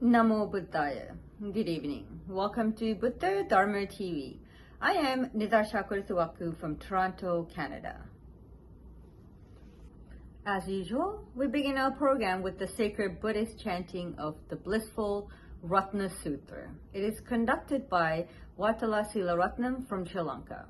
Namo Buddhaya. Good evening. Welcome to Buddha Dharma TV. I am Nidasha Kurituwaku from Toronto, Canada. As usual, we begin our program with the sacred Buddhist chanting of the blissful Ratna Sutra. It is conducted by Vatala Silaratnam from Sri Lanka.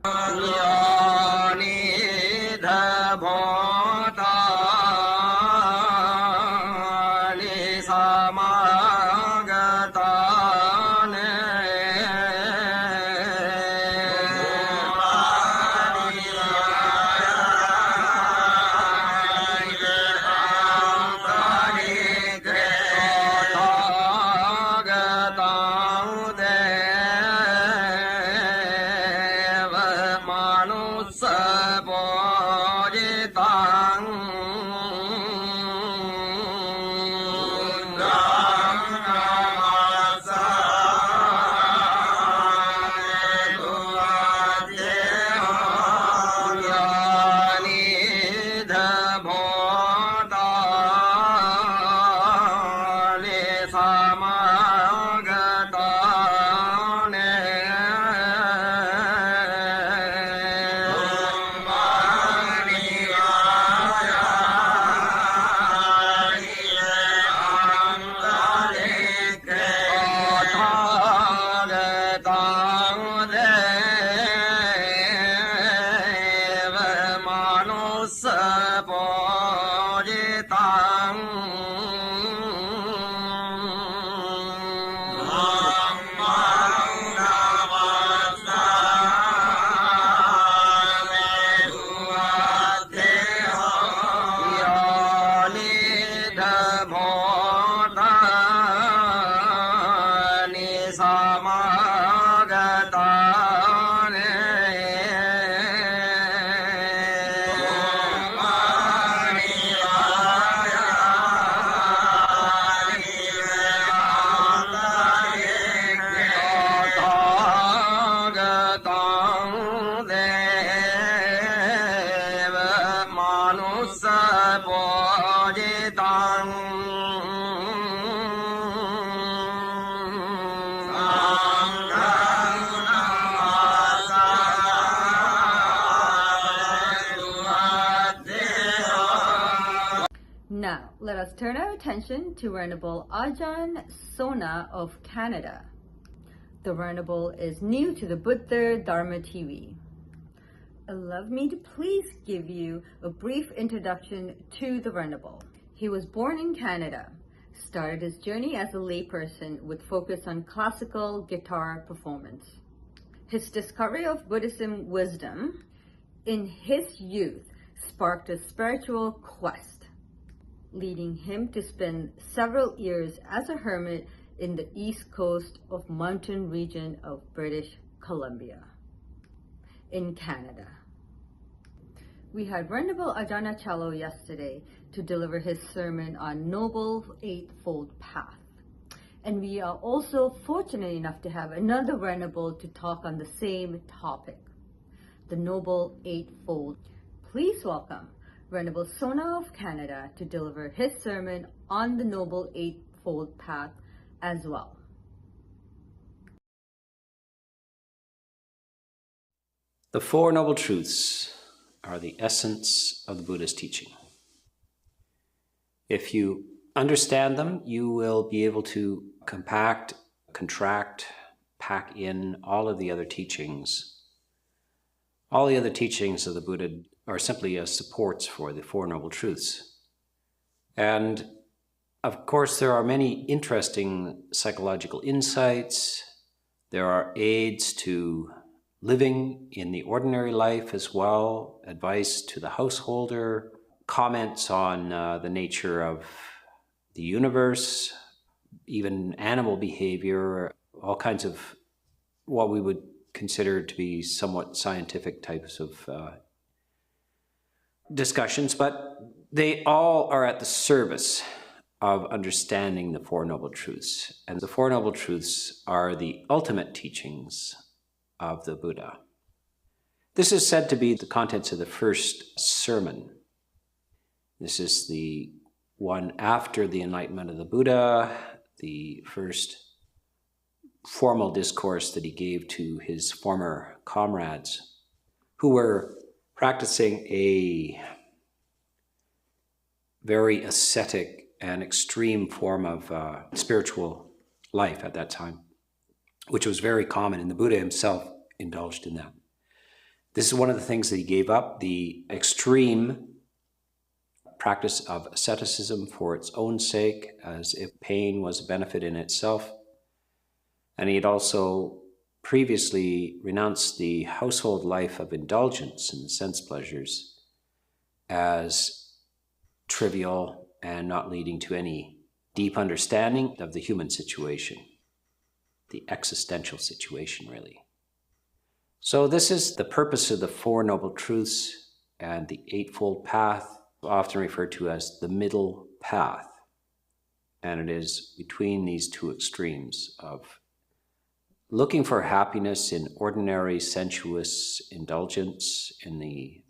Now, let us turn our attention to Venerable Ajahn Sona of Canada. The Venerable is new to the Buddha Dharma TV. Allow me to please give you a brief introduction to the Venerable. He was born in Canada, started his journey as a layperson with focus on classical guitar performance. His discovery of Buddhism wisdom in his youth sparked a spiritual quest, leading him to spend several years as a hermit in the east coast of mountain region of British Columbia in Canada. We had Venerable Ajahn Chalo yesterday to deliver his sermon on Noble Eightfold Path. And we are also fortunate enough to have another Venerable to talk on the same topic, the Noble Eightfold. Please welcome Venerable Sona of Canada to deliver his sermon on the Noble Eightfold Path as well. The Four Noble Truths are the essence of the Buddha's teaching. If you understand them, you will be able to compact, contract, pack in all of the other teachings. All the other teachings of the Buddha are simply as supports for the Four Noble Truths. And of course, there are many interesting psychological insights. There are aids to living in the ordinary life as well, advice to the householder, comments on the nature of the universe, even animal behavior, all kinds of what we would consider to be somewhat scientific types of discussions, but they all are at the service of understanding the Four Noble Truths. And the Four Noble Truths are the ultimate teachings of the Buddha. This is said to be the contents of the first sermon. This is the one after the enlightenment of the Buddha, the first formal discourse that he gave to his former comrades who were practicing a very ascetic and extreme form of spiritual life at that time, which was very common, and the Buddha himself indulged in that. This is one of the things that he gave up, the extreme practice of asceticism for its own sake, as if pain was a benefit in itself. And he had also previously renounced the household life of indulgence and sense pleasures as trivial and not leading to any deep understanding of the human situation, the existential situation, really. So this is the purpose of the Four Noble Truths and the Eightfold Path, often referred to as the middle path. And it is between these two extremes of looking for happiness in ordinary sensuous indulgence in the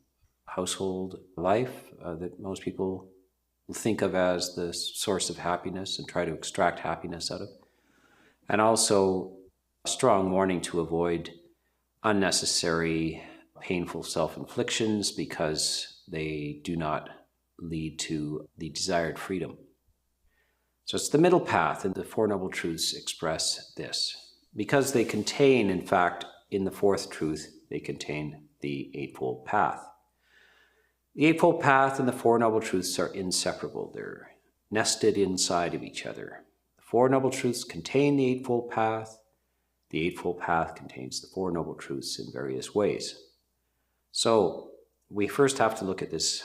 household life that most people think of as the source of happiness and try to extract happiness out of, and also a strong warning to avoid unnecessary painful self-inflictions because they do not lead to the desired freedom. So it's the middle path, and the Four Noble Truths express this. Because they contain, in fact, in the fourth truth, they contain the Eightfold Path. The Eightfold Path and the Four Noble Truths are inseparable. They're nested inside of each other. The Four Noble Truths contain the Eightfold Path. The Eightfold Path contains the Four Noble Truths in various ways. So we first have to look at this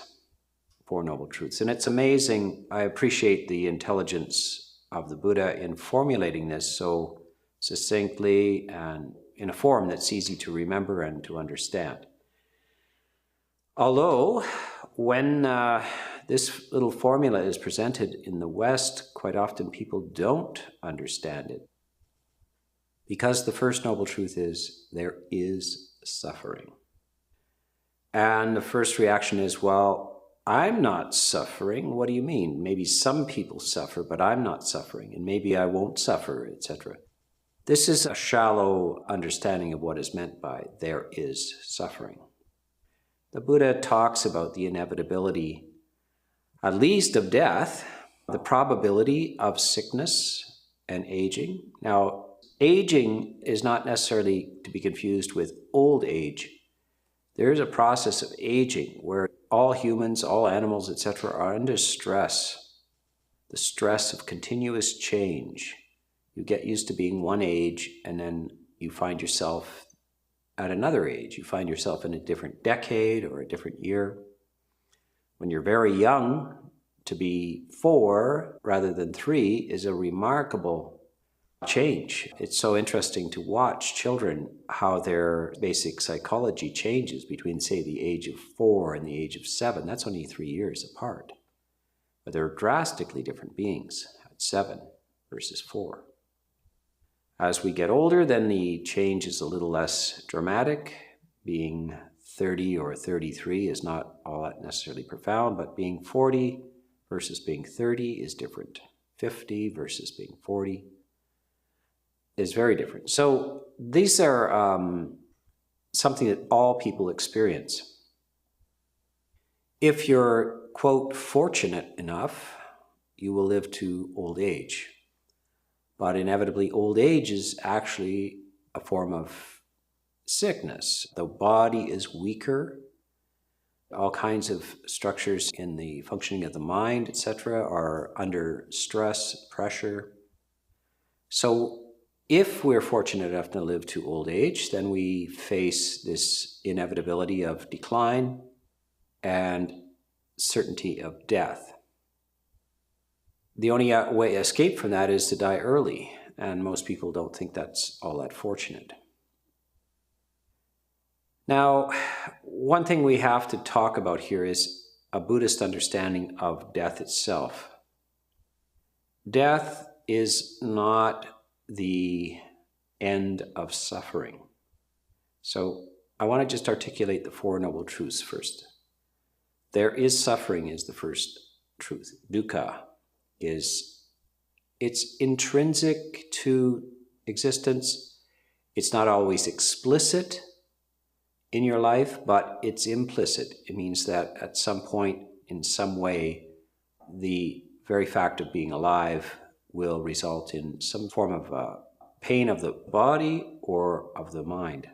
Four Noble Truths. And it's amazing. I appreciate the intelligence of the Buddha in formulating this so succinctly and in a form that's easy to remember and to understand. Although, when this little formula is presented in the West, quite often people don't understand it. Because the first noble truth is, there is suffering. And the first reaction is, well, I'm not suffering. What do you mean? Maybe some people suffer, but I'm not suffering, and maybe I won't suffer, etc. This is a shallow understanding of what is meant by there is suffering. The Buddha talks about the inevitability, at least of death, the probability of sickness and aging. Now, aging is not necessarily to be confused with old age. There is a process of aging where all humans, all animals, etc., are under stress, the stress of continuous change. You get used to being one age, and then you find yourself at another age. You find yourself in a different decade or a different year. When you're very young, to be 4 rather than 3 is a remarkable change. It's so interesting to watch children, how their basic psychology changes between, say, the age of 4 and the age of 7. That's only 3 years apart. But they're drastically different beings at 7 versus 4. As we get older, then the change is a little less dramatic. Being 30 or 33 is not all that necessarily profound, but being 40 versus being 30 is different. 50 versus being 40 is very different. So these are something that all people experience. If you're, quote, fortunate enough, you will live to old age. But inevitably, old age is actually a form of sickness. The body is weaker. All kinds of structures in the functioning of the mind, etc., are under stress, pressure. So if we're fortunate enough to live to old age, then we face this inevitability of decline and certainty of death. The only way to escape from that is to die early, and most people don't think that's all that fortunate. Now, one thing we have to talk about here is a Buddhist understanding of death itself. Death is not the end of suffering. So I want to just articulate the Four Noble Truths first. There is suffering is the first truth. Dukkha is It's intrinsic to existence. It's not always explicit in your life, but it's implicit. It means that at some point, in some way, the very fact of being alive will result in some form of pain of the body or of the mind.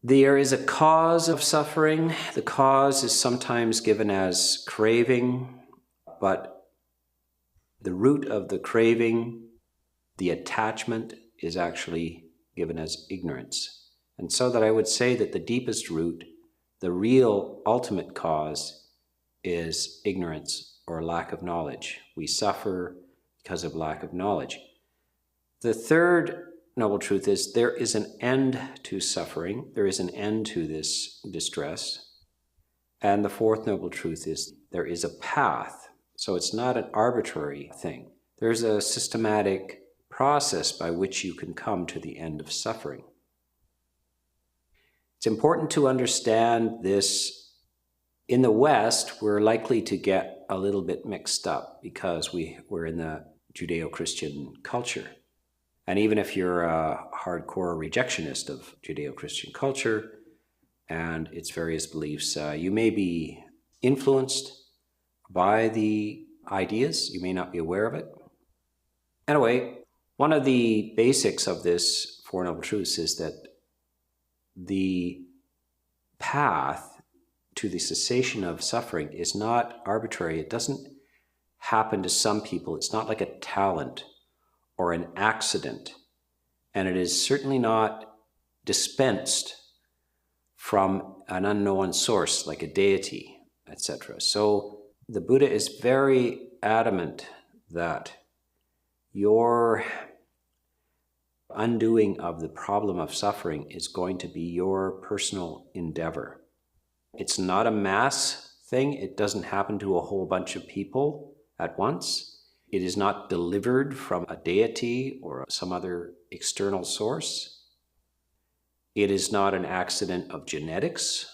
There is a cause of suffering. The cause is sometimes given as craving, but the root of the craving, the attachment, is actually given as ignorance. And so that I would say that the deepest root, the real ultimate cause, is ignorance or lack of knowledge. We suffer because of lack of knowledge. The third noble truth is there is an end to suffering. There is an end to this distress. And the fourth noble truth is there is a path. So it's not an arbitrary thing. There's a systematic process by which you can come to the end of suffering. It's important to understand this. In the West, we're likely to get a little bit mixed up because we're in the Judeo-Christian culture. And even if you're a hardcore rejectionist of Judeo-Christian culture and its various beliefs, you may be influenced by the ideas. You may not be aware of it. Anyway, one of the basics of this Four Noble Truths is that the path to the cessation of suffering is not arbitrary. It doesn't happen to some people. It's not like a talent or an accident. And it is certainly not dispensed from an unknown source like a deity, etc. So the Buddha is very adamant that your undoing of the problem of suffering is going to be your personal endeavor. It's not a mass thing. It doesn't happen to a whole bunch of people at once. It is not delivered from a deity or some other external source. It is not an accident of genetics.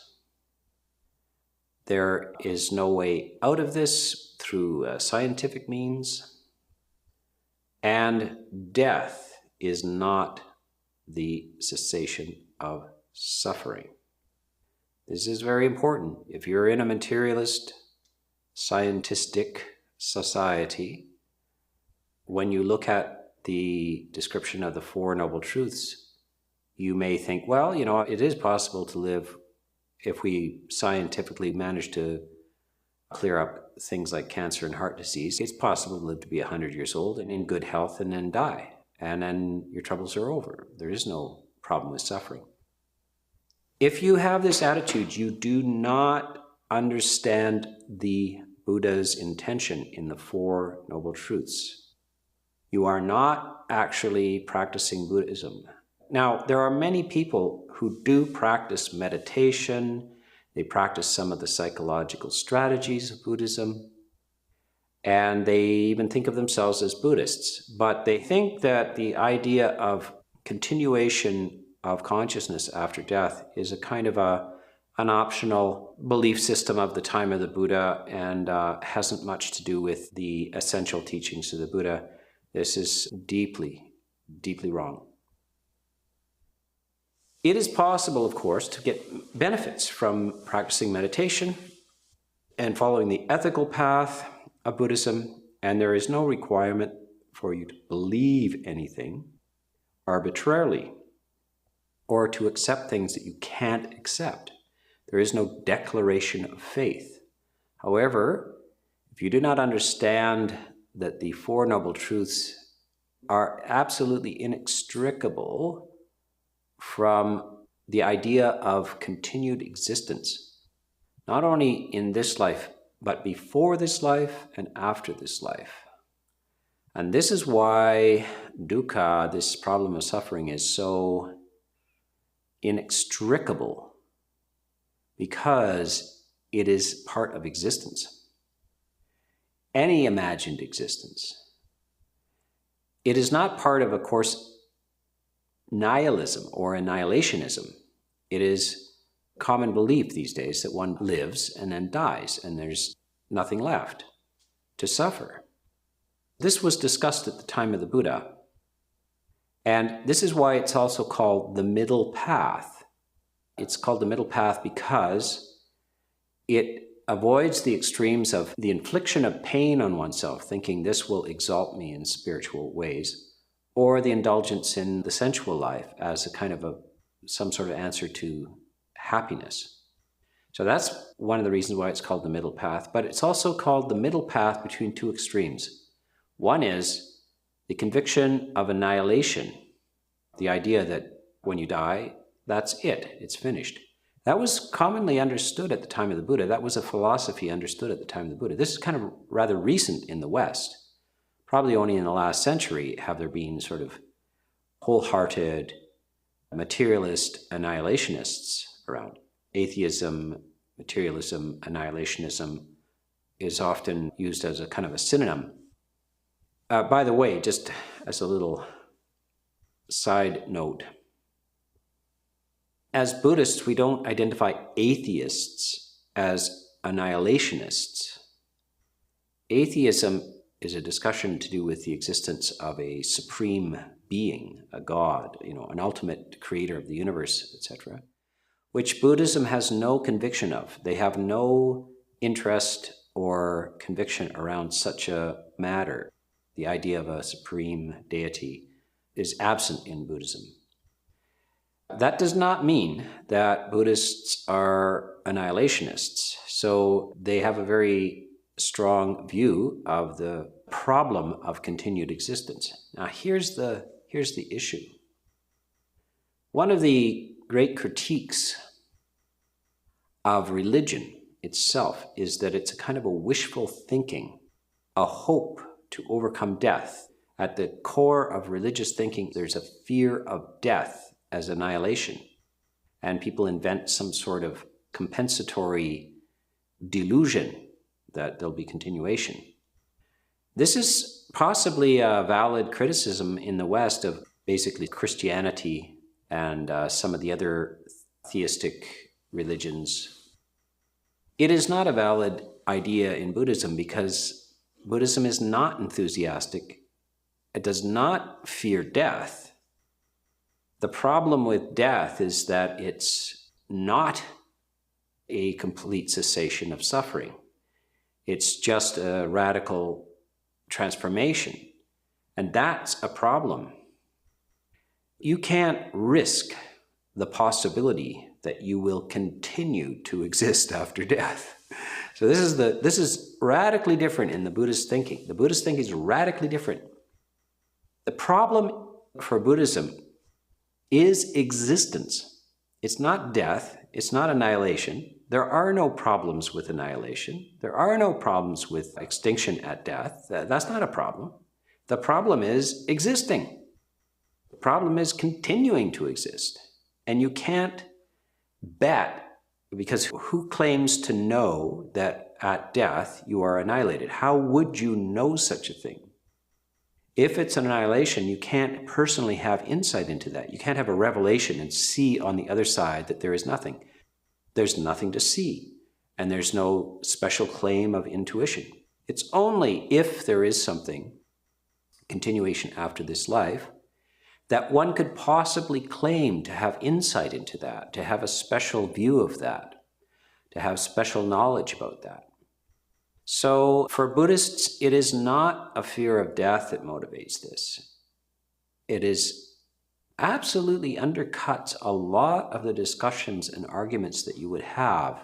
There is no way out of this through scientific means. And death is not the cessation of suffering. This is very important. If you're in a materialist, scientistic society, when you look at the description of the Four Noble Truths, you may think, well, it is possible to live if we scientifically manage to clear up things like cancer and heart disease. It's possible to live to be 100 years old and in good health and then die. And then your troubles are over. There is no problem with suffering. If you have this attitude, you do not understand the Buddha's intention in the Four Noble Truths. You are not actually practicing Buddhism. Now, there are many people who do practice meditation. They practice some of the psychological strategies of Buddhism, and they even think of themselves as Buddhists. But they think that the idea of continuation of consciousness after death is a kind of an optional belief system of the time of the Buddha and hasn't much to do with the essential teachings of the Buddha. This is deeply, deeply wrong. It is possible, of course, to get benefits from practicing meditation and following the ethical path of Buddhism, and there is no requirement for you to believe anything arbitrarily or to accept things that you can't accept. There is no declaration of faith. However, if you do not understand that the Four Noble Truths are absolutely inextricable from the idea of continued existence, not only in this life, but before this life and after this life. And this is why dukkha, this problem of suffering, is so inextricable, because it is part of existence. Any imagined existence. It is not part of, course, nihilism or annihilationism. It is common belief these days that one lives and then dies and there's nothing left to suffer. This was discussed at the time of the Buddha. And this is why it's also called the middle path. It's called the middle path because it avoids the extremes of the infliction of pain on oneself, thinking this will exalt me in spiritual ways, or the indulgence in the sensual life as a kind of some sort of answer to happiness. So that's one of the reasons why it's called the middle path, but it's also called the middle path between two extremes. One is the conviction of annihilation, the idea that when you die, that's it, it's finished. That was commonly understood at the time of the Buddha. That was a philosophy understood at the time of the Buddha. This is kind of rather recent in the West. Probably only in the last century have there been sort of wholehearted materialist annihilationists around. Atheism, materialism, annihilationism is often used as a kind of a synonym. By the way, just as a little side note, as Buddhists, we don't identify atheists as annihilationists. Atheism is a discussion to do with the existence of a supreme being, a God, an ultimate creator of the universe, etc., which Buddhism has no conviction of. They have no interest or conviction around such a matter. The idea of a supreme deity is absent in Buddhism. That does not mean that Buddhists are annihilationists. So they have a very strong view of the problem of continued existence. Now here's the issue. One of the great critiques of religion itself is that it's a kind of a wishful thinking, a hope to overcome death. At the core of religious thinking, there's a fear of death as annihilation. And people invent some sort of compensatory delusion that there'll be continuation. This is possibly a valid criticism in the West of basically Christianity and some of the other theistic religions. It is not a valid idea in Buddhism because Buddhism is not enthusiastic. It does not fear death. The problem with death is that it's not a complete cessation of suffering. It's just a radical transformation. And that's a problem. You can't risk the possibility that you will continue to exist after death. So this is radically different in the Buddhist thinking. The Buddhist thinking is radically different. The problem for Buddhism is existence. It's not death. It's not annihilation. There are no problems with annihilation. There are no problems with extinction at death. That's not a problem. The problem is existing. The problem is continuing to exist. And you can't bet, because who claims to know that at death you are annihilated? How would you know such a thing? If it's an annihilation, you can't personally have insight into that. You can't have a revelation and see on the other side that there is nothing. There's nothing to see, and there's no special claim of intuition. It's only if there is something, continuation after this life, that one could possibly claim to have insight into that, to have a special view of that, to have special knowledge about that. So for Buddhists, it is not a fear of death that motivates this. It is absolutely undercuts a lot of the discussions and arguments that you would have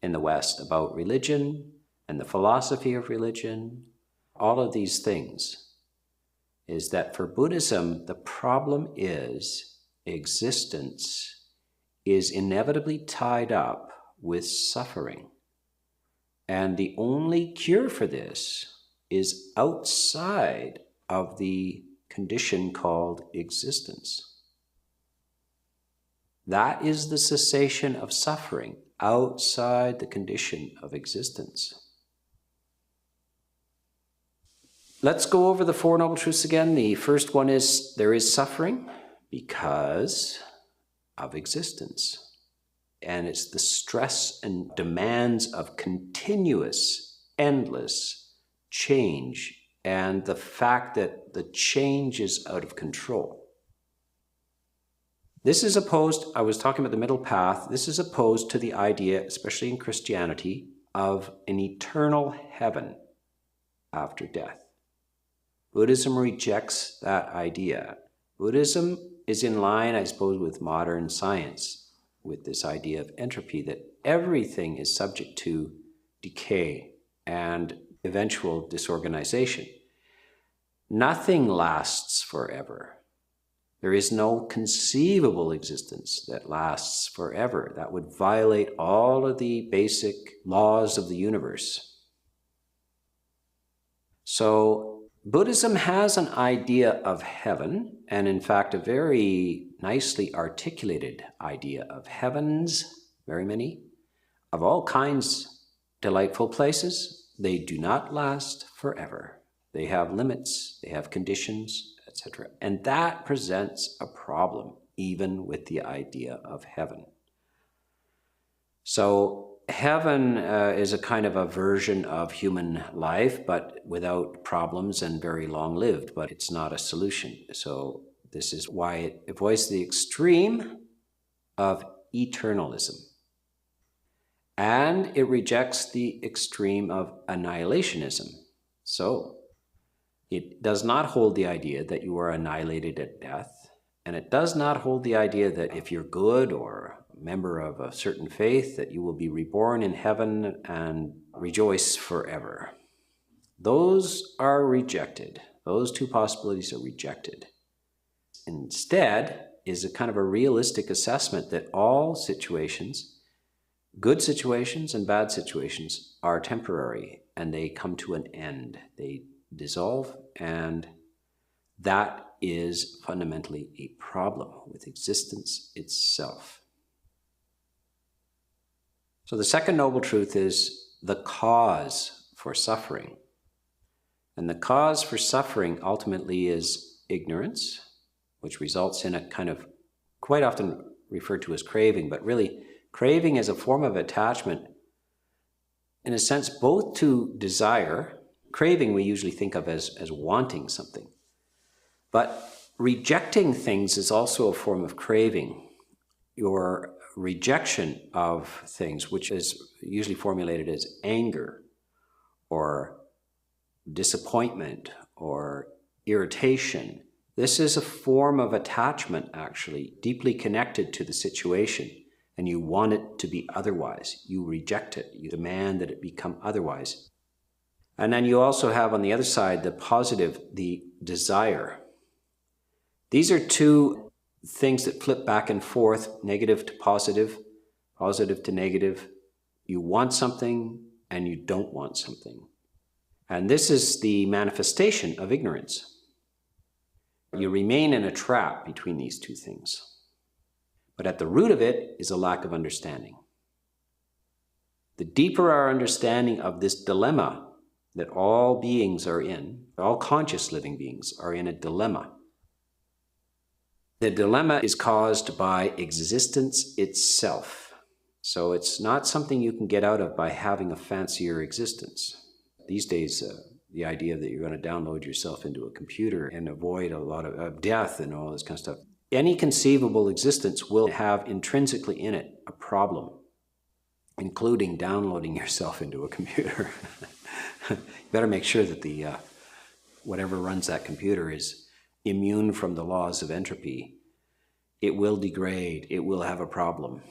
in the West about religion and the philosophy of religion, all of these things, is that for Buddhism, the problem is existence is inevitably tied up with suffering. And the only cure for this is outside of the condition called existence. That is the cessation of suffering outside the condition of existence. Let's go over the Four Noble Truths again. The first one is there is suffering because of existence. And it's the stress and demands of continuous, endless change and the fact that the change is out of control. This is opposed, I was talking about the middle path, this is opposed to the idea, especially in Christianity, of an eternal heaven after death. Buddhism rejects that idea. Buddhism is in line, I suppose, with modern science, with this idea of entropy, that everything is subject to decay and eventual disorganization. Nothing lasts forever. There is no conceivable existence that lasts forever. That would violate all of the basic laws of the universe. So Buddhism has an idea of heaven, and in fact, a very nicely articulated idea of heavens, very many, of all kinds, delightful places. They do not last forever. They have limits, they have conditions, etc. And that presents a problem, even with the idea of heaven. So heaven is a kind of a version of human life, but without problems and very long-lived, but it's not a solution. So this is why it avoids the extreme of eternalism. And it rejects the extreme of annihilationism. So it does not hold the idea that you are annihilated at death, and it does not hold the idea that if you're good or a member of a certain faith, that you will be reborn in heaven and rejoice forever. Those are rejected. Those two possibilities are rejected. Instead is a kind of a realistic assessment that all situations, good situations and bad situations, are temporary and they come to an end. They dissolve, and that is fundamentally a problem with existence itself. So the second noble truth is the cause for suffering. And the cause for suffering ultimately is ignorance, which results in a kind of, quite often referred to as craving, but really craving is a form of attachment, in a sense, both to desire. Craving we usually think of as wanting something. But rejecting things is also a form of craving. Your rejection of things, which is usually formulated as anger or disappointment or irritation. This is a form of attachment, actually, deeply connected to the situation, and you want it to be otherwise. You reject it. You demand that it become otherwise. And then you also have on the other side the positive, the desire. These are two things that flip back and forth, negative to positive, positive to negative. You want something and you don't want something. And this is the manifestation of ignorance. You remain in a trap between these two things. But at the root of it is a lack of understanding. The deeper our understanding of this dilemma that all beings are in, all conscious living beings are in a dilemma. The dilemma is caused by existence itself. So it's not something you can get out of by having a fancier existence. These days, the idea that you're going to download yourself into a computer and avoid a lot of death and all this kind of stuff. Any conceivable existence will have intrinsically in it a problem, including downloading yourself into a computer. You better make sure that the whatever runs that computer is immune from the laws of entropy. It will degrade. It will have a problem.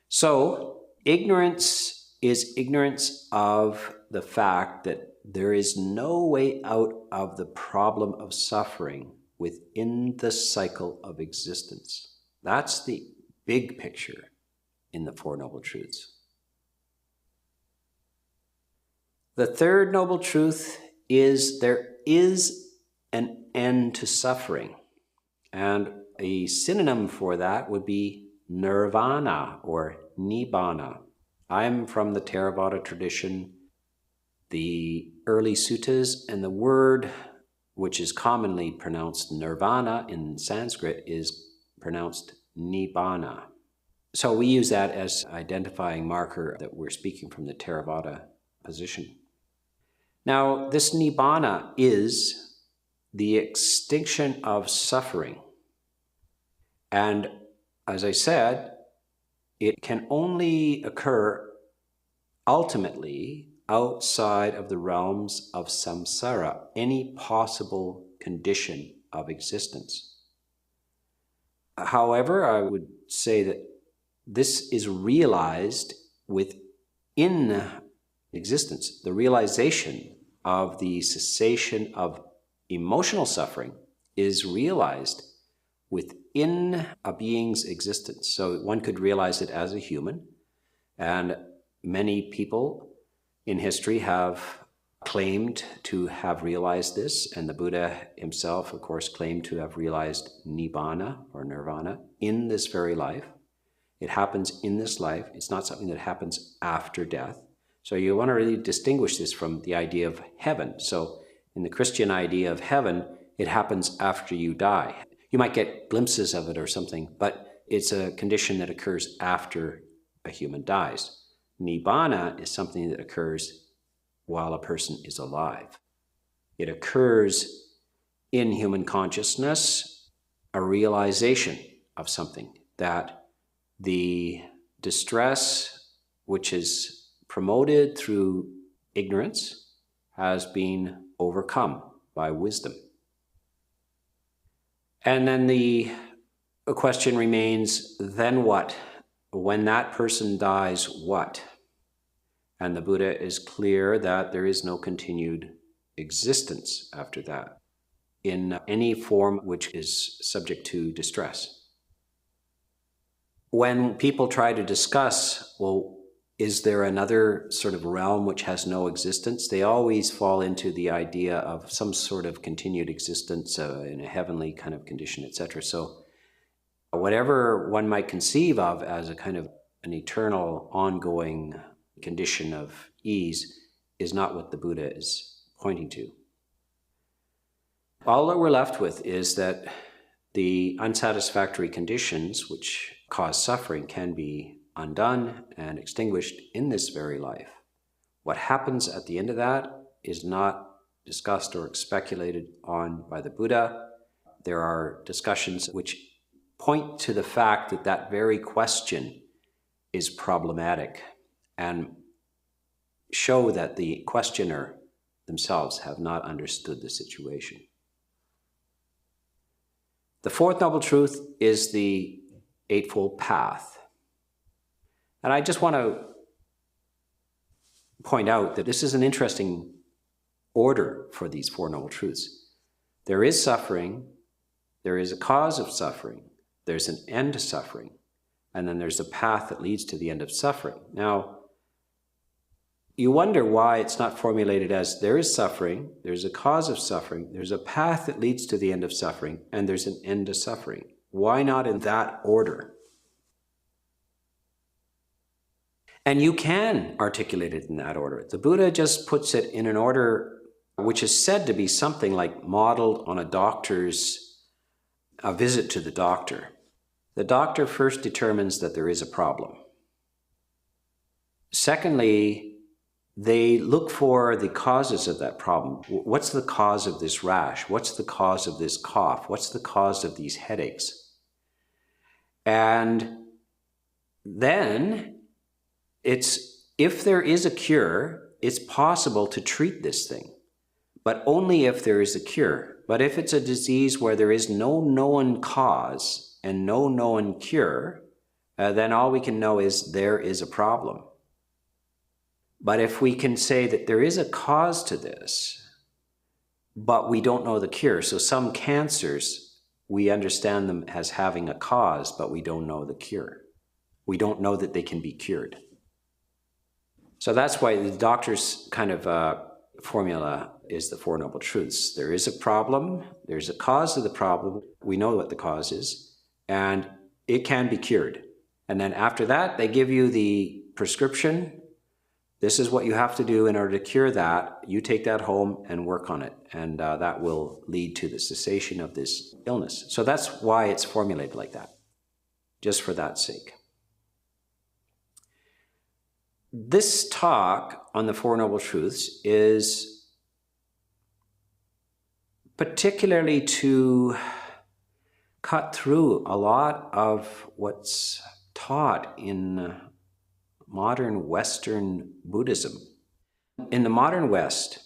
So ignorance is ignorance of the fact that there is no way out of the problem of suffering within the cycle of existence. That's the big picture in the Four Noble Truths. The third noble truth is there is an end to suffering. And a synonym for that would be nirvana or nibbana. I'm from the Theravada tradition. The early suttas, and the word which is commonly pronounced nirvana in Sanskrit is pronounced nibbana. So we use that as identifying marker that we're speaking from the Theravada position. Now, this nibbana is the extinction of suffering. And as I said, it can only occur ultimately outside of the realms of samsara, any possible condition of existence. However, I would say that this is realized within existence. The realization of the cessation of emotional suffering is realized within a being's existence. So one could realize it as a human, and many people in history have claimed to have realized this, and the Buddha himself, of course, claimed to have realized nibbana or nirvana in this very life. It happens in this life. It's not something that happens after death. So you want to really distinguish this from the idea of heaven. So in the Christian idea of heaven, it happens after you die. You might get glimpses of it or something, but it's a condition that occurs after a human dies. Nibbana is something that occurs while a person is alive. It occurs in human consciousness, a realization of something, that the distress which is promoted through ignorance has been overcome by wisdom. And then the question remains, then what? When that person dies, what? And the Buddha is clear that there is no continued existence after that in any form which is subject to distress. When people try to discuss, well, is there another sort of realm which has no existence? They always fall into the idea of some sort of continued existence in a heavenly kind of condition, etc. So whatever one might conceive of as a kind of an eternal, ongoing condition of ease is not what the Buddha is pointing to. All that we're left with is that the unsatisfactory conditions which cause suffering can be undone and extinguished in this very life. What happens at the end of that is not discussed or speculated on by the Buddha. There are discussions which point to the fact that that very question is problematic and show that the questioner themselves have not understood the situation. The fourth noble truth is the Eightfold Path. And I just want to point out that this is an interesting order for these Four Noble Truths. There is suffering, there is a cause of suffering, there's an end to suffering, and then there's a path that leads to the end of suffering. Now, you wonder why it's not formulated as there is suffering, there's a cause of suffering, there's a path that leads to the end of suffering, and there's an end to suffering. Why not in that order? And you can articulate it in that order. The Buddha just puts it in an order which is said to be something like modeled on a visit to the doctor. The doctor first determines that there is a problem. Secondly, they look for the causes of that problem. What's the cause of this rash? What's the cause of this cough? What's the cause of these headaches? And then if there is a cure, it's possible to treat this thing, but only if there is a cure. But if it's a disease where there is no known cause and no known cure, then all we can know is there is a problem. But if we can say that there is a cause to this, but we don't know the cure, so some cancers, we understand them as having a cause, but we don't know the cure. We don't know that they can be cured. So that's why the doctor's kind of formula is the Four Noble Truths. There is a problem, there's a cause of the problem, we know what the cause is, and it can be cured. And then after that, they give you the prescription. This is what you have to do in order to cure that. You take that home and work on it, and that will lead to the cessation of this illness. So that's why it's formulated like that, just for that sake. This talk on the Four Noble Truths is particularly to cut through a lot of what's taught in modern Western Buddhism. In the modern West,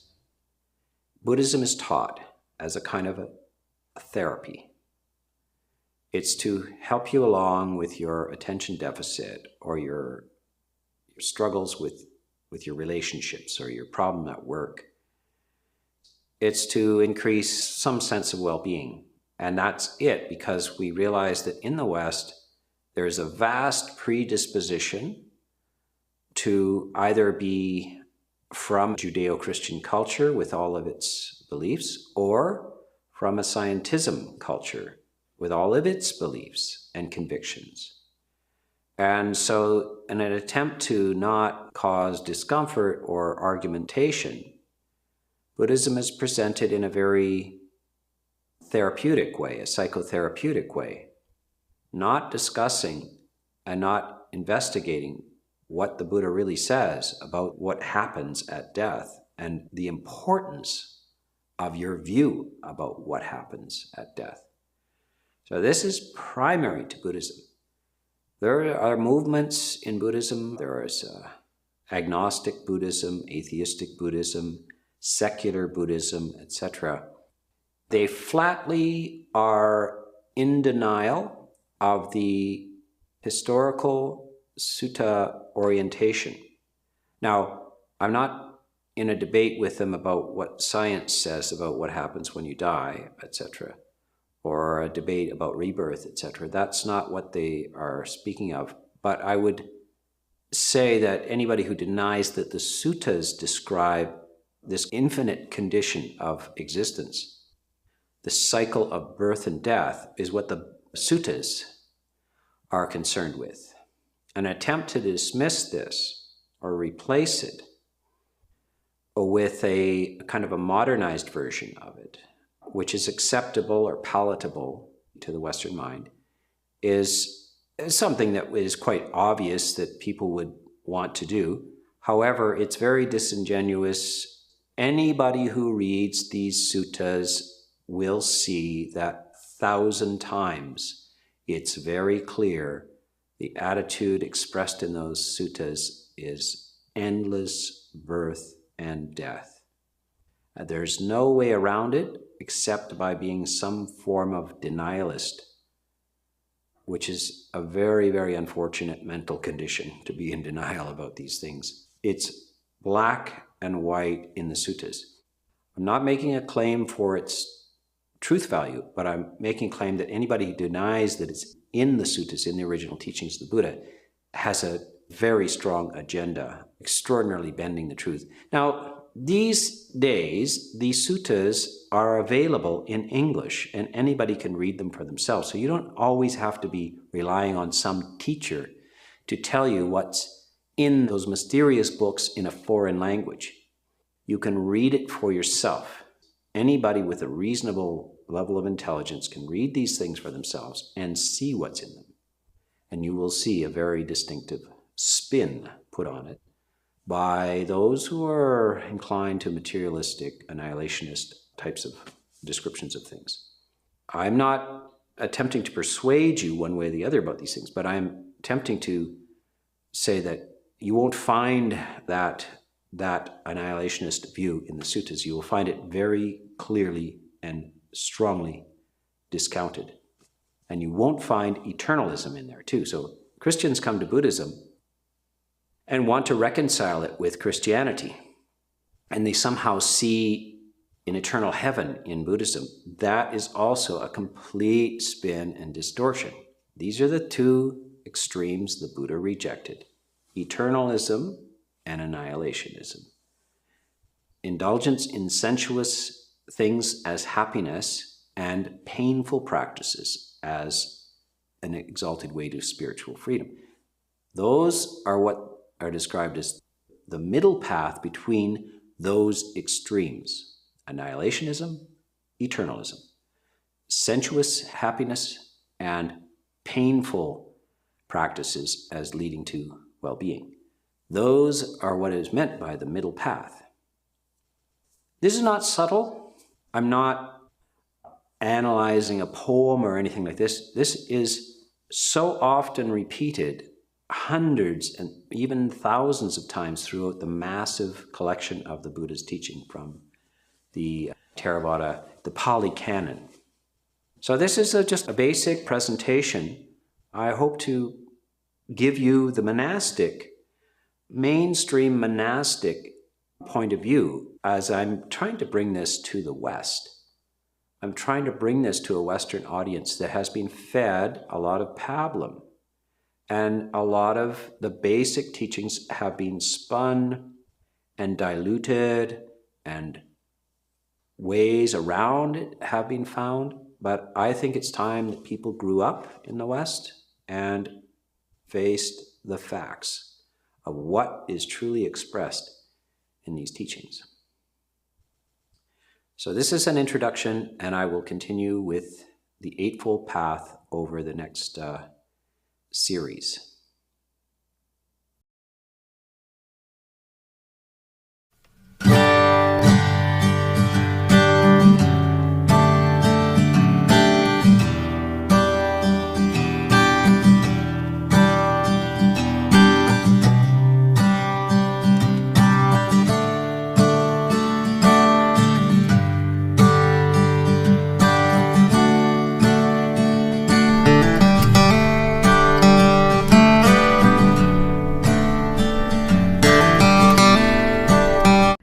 Buddhism is taught as a kind of a therapy. It's to help you along with your attention deficit or your struggles with your relationships or your problem at work. It's to increase some sense of well-being. And that's it, because we realize that in the West, there's a vast predisposition to either be from Judeo-Christian culture with all of its beliefs, or from a scientism culture with all of its beliefs and convictions. And so in an attempt to not cause discomfort or argumentation, Buddhism is presented in a very therapeutic way, a psychotherapeutic way, not discussing and not investigating what the Buddha really says about what happens at death and the importance of your view about what happens at death. So this is primary to Buddhism. There are movements in Buddhism. There is agnostic Buddhism, atheistic Buddhism, secular Buddhism, etc. They flatly are in denial of the historical sutta orientation. Now, I'm not in a debate with them about what science says about what happens when you die, etc., or a debate about rebirth, etc. That's not what they are speaking of. But I would say that anybody who denies that the suttas describe this infinite condition of existence, the cycle of birth and death, is what the suttas are concerned with. An attempt to dismiss this or replace it with a kind of a modernized version of it, which is acceptable or palatable to the Western mind, is something that is quite obvious that people would want to do. However, it's very disingenuous. Anybody who reads these suttas will see that 1,000 times it's very clear the attitude expressed in those suttas is endless birth and death. There's no way around it except by being some form of denialist, which is a very, very unfortunate mental condition, to be in denial about these things. It's black and white in the suttas. I'm not making a claim for its truth value, but I'm making a claim that anybody who denies that it's in the suttas, in the original teachings of the Buddha, has a very strong agenda, extraordinarily bending the truth. Now, these days, these suttas are available in English, and anybody can read them for themselves. So you don't always have to be relying on some teacher to tell you what's in those mysterious books in a foreign language. You can read it for yourself. Anybody with a reasonable level of intelligence can read these things for themselves and see what's in them. And you will see a very distinctive spin put on it by those who are inclined to materialistic, annihilationist types of descriptions of things. I'm not attempting to persuade you one way or the other about these things, but I'm attempting to say that you won't find that annihilationist view in the suttas. You will find it very clearly and strongly discounted. And you won't find eternalism in there too. So Christians come to Buddhism and want to reconcile it with Christianity. And they somehow see an eternal heaven in Buddhism. That is also a complete spin and distortion. These are the two extremes the Buddha rejected: eternalism and annihilationism. Indulgence in sensuous things as happiness and painful practices as an exalted way to spiritual freedom. Those are what are described as the middle path between those extremes: annihilationism, eternalism, sensuous happiness, and painful practices as leading to well-being. Those are what is meant by the middle path. This is not subtle. I'm not analyzing a poem or anything like this. This is so often repeated hundreds and even thousands of times throughout the massive collection of the Buddha's teaching from the Theravada, the Pali Canon. So this is just a basic presentation. I hope to give you the mainstream monastic point of view as I'm trying to bring this to the West. I'm trying to bring this to a Western audience that has been fed a lot of pablum, and a lot of the basic teachings have been spun and diluted, and ways around it have been found. But I think it's time that people grew up in the West and faced the facts of what is truly expressed in these teachings. So this is an introduction, and I will continue with the Eightfold Path over the next series.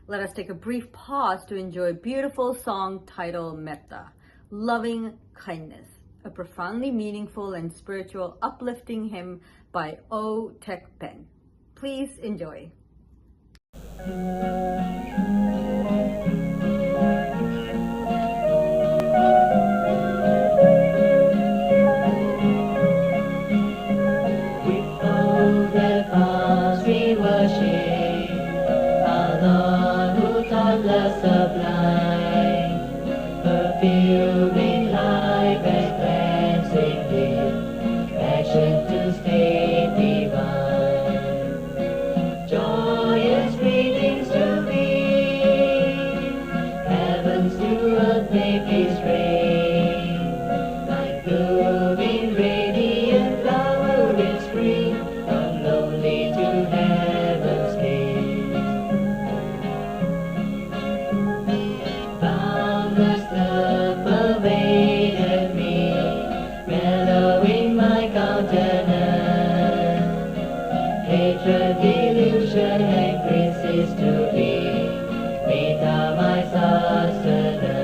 Let us take a brief pause to enjoy a beautiful song titled Metta, Loving Kindness, a profoundly meaningful and spiritual uplifting hymn by O. Tek Pen. Please enjoy. Fulfilling life and cleansing gift, passion to stay divine. Joyous greetings to thee, heavens to earth may peace reign, like blooming radiant flower in spring, from lonely to heaven's gate. Boundless love pervaded me, mellowing my countenance. Hatred, delusion, and grace to be, Metta my sustenance.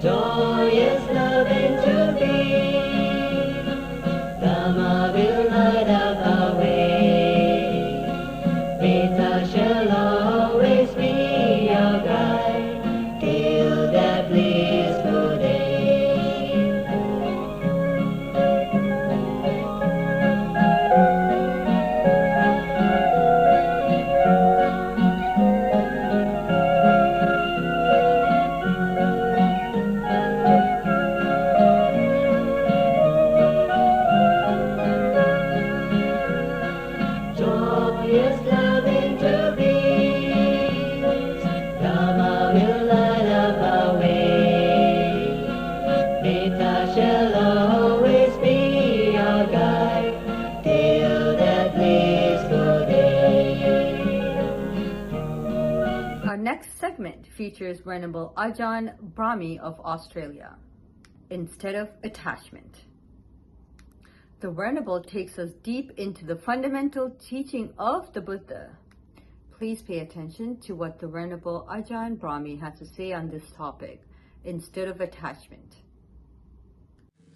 Joyous loving to thee, Dhamma will light up our way. Metta shall always be our guide, till that blissful day. Joyous loving to thee, Dhamma will light up our way. Metta shall always be our guide, till that blissful day. Our next segment features Venerable Ajahn Brahmi of Australia. Instead of attachment. The Venerable takes us deep into the fundamental teaching of the Buddha. Please pay attention to what the Venerable Ajahn Brahmi has to say on this topic, instead of attachment.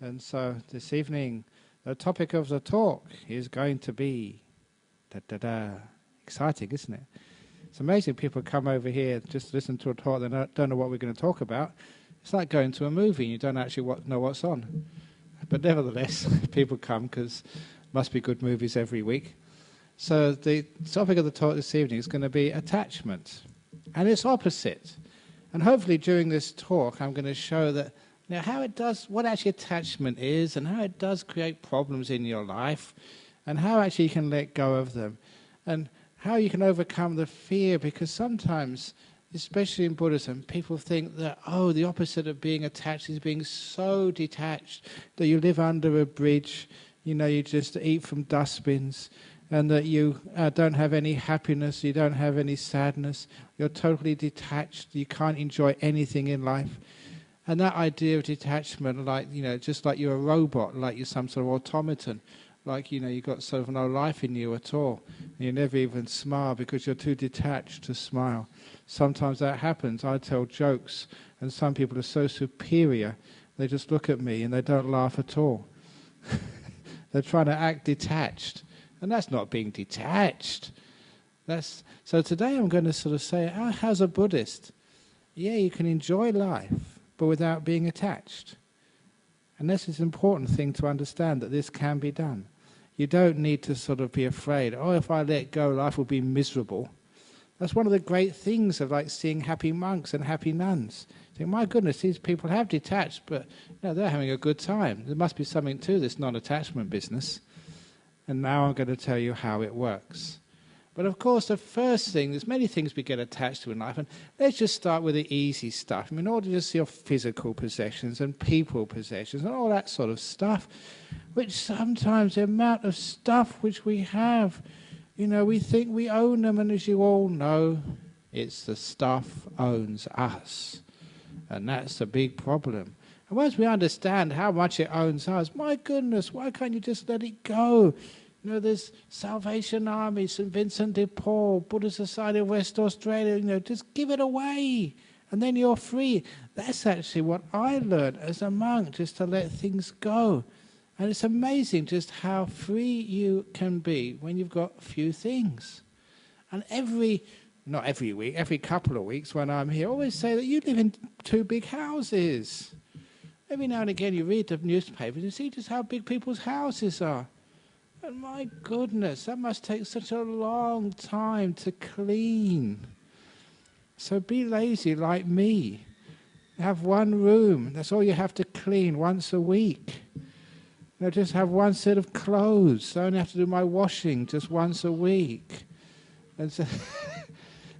And so this evening, the topic of the talk is going to be exciting, isn't it? It's amazing people come over here just to listen to a talk, they don't know what we're going to talk about. It's like going to a movie and you don't actually know what's on. But nevertheless, people come because must be good movies every week. So the topic of the talk this evening is going to be attachment and its opposite. And hopefully during this talk I'm going to show that how it does, what actually attachment is, and how it does create problems in your life, and how actually you can let go of them, and how you can overcome the fear, because sometimes especially in Buddhism, people think that, the opposite of being attached is being so detached that you live under a bridge, you just eat from dustbins, and that you don't have any happiness, you don't have any sadness, you're totally detached, you can't enjoy anything in life. And that idea of detachment, just like you're a robot, like you're some sort of automaton, like, you've got sort of no life in you at all. And you never even smile because you're too detached to smile. Sometimes that happens. I tell jokes, and some people are so superior, they just look at me and they don't laugh at all. They're trying to act detached. And that's not being detached. So today I'm going to sort of say, how's a Buddhist? Yeah, you can enjoy life, but without being attached. And this is an important thing to understand, that this can be done. You don't need to sort of be afraid, if I let go, life will be miserable. That's one of the great things of seeing happy monks and happy nuns. You think, my goodness, these people have detached, but they're having a good time. There must be something to this non-attachment business. And now I'm going to tell you how it works. But of course, the first thing, there's many things we get attached to in life, and let's just start with the easy stuff. All just your physical possessions and people possessions and all that sort of stuff, which sometimes the amount of stuff which we have, we think we own them, and as you all know, it's the stuff owns us. And that's the big problem. And once we understand how much it owns us, my goodness, why can't you just let it go? There's Salvation Army, St. Vincent de Paul, Buddhist Society of West Australia, just give it away, and then you're free. That's actually what I learned as a monk, just to let things go. And it's amazing just how free you can be when you've got a few things. And not every week, every couple of weeks when I'm here, I always say that you live in 2 big houses. Every now and again you read the newspapers and see just how big people's houses are. And my goodness, that must take such a long time to clean. So be lazy like me. Have 1 room. That's all you have to clean once a week. Just have 1 set of clothes. I only have to do my washing just once a week. And so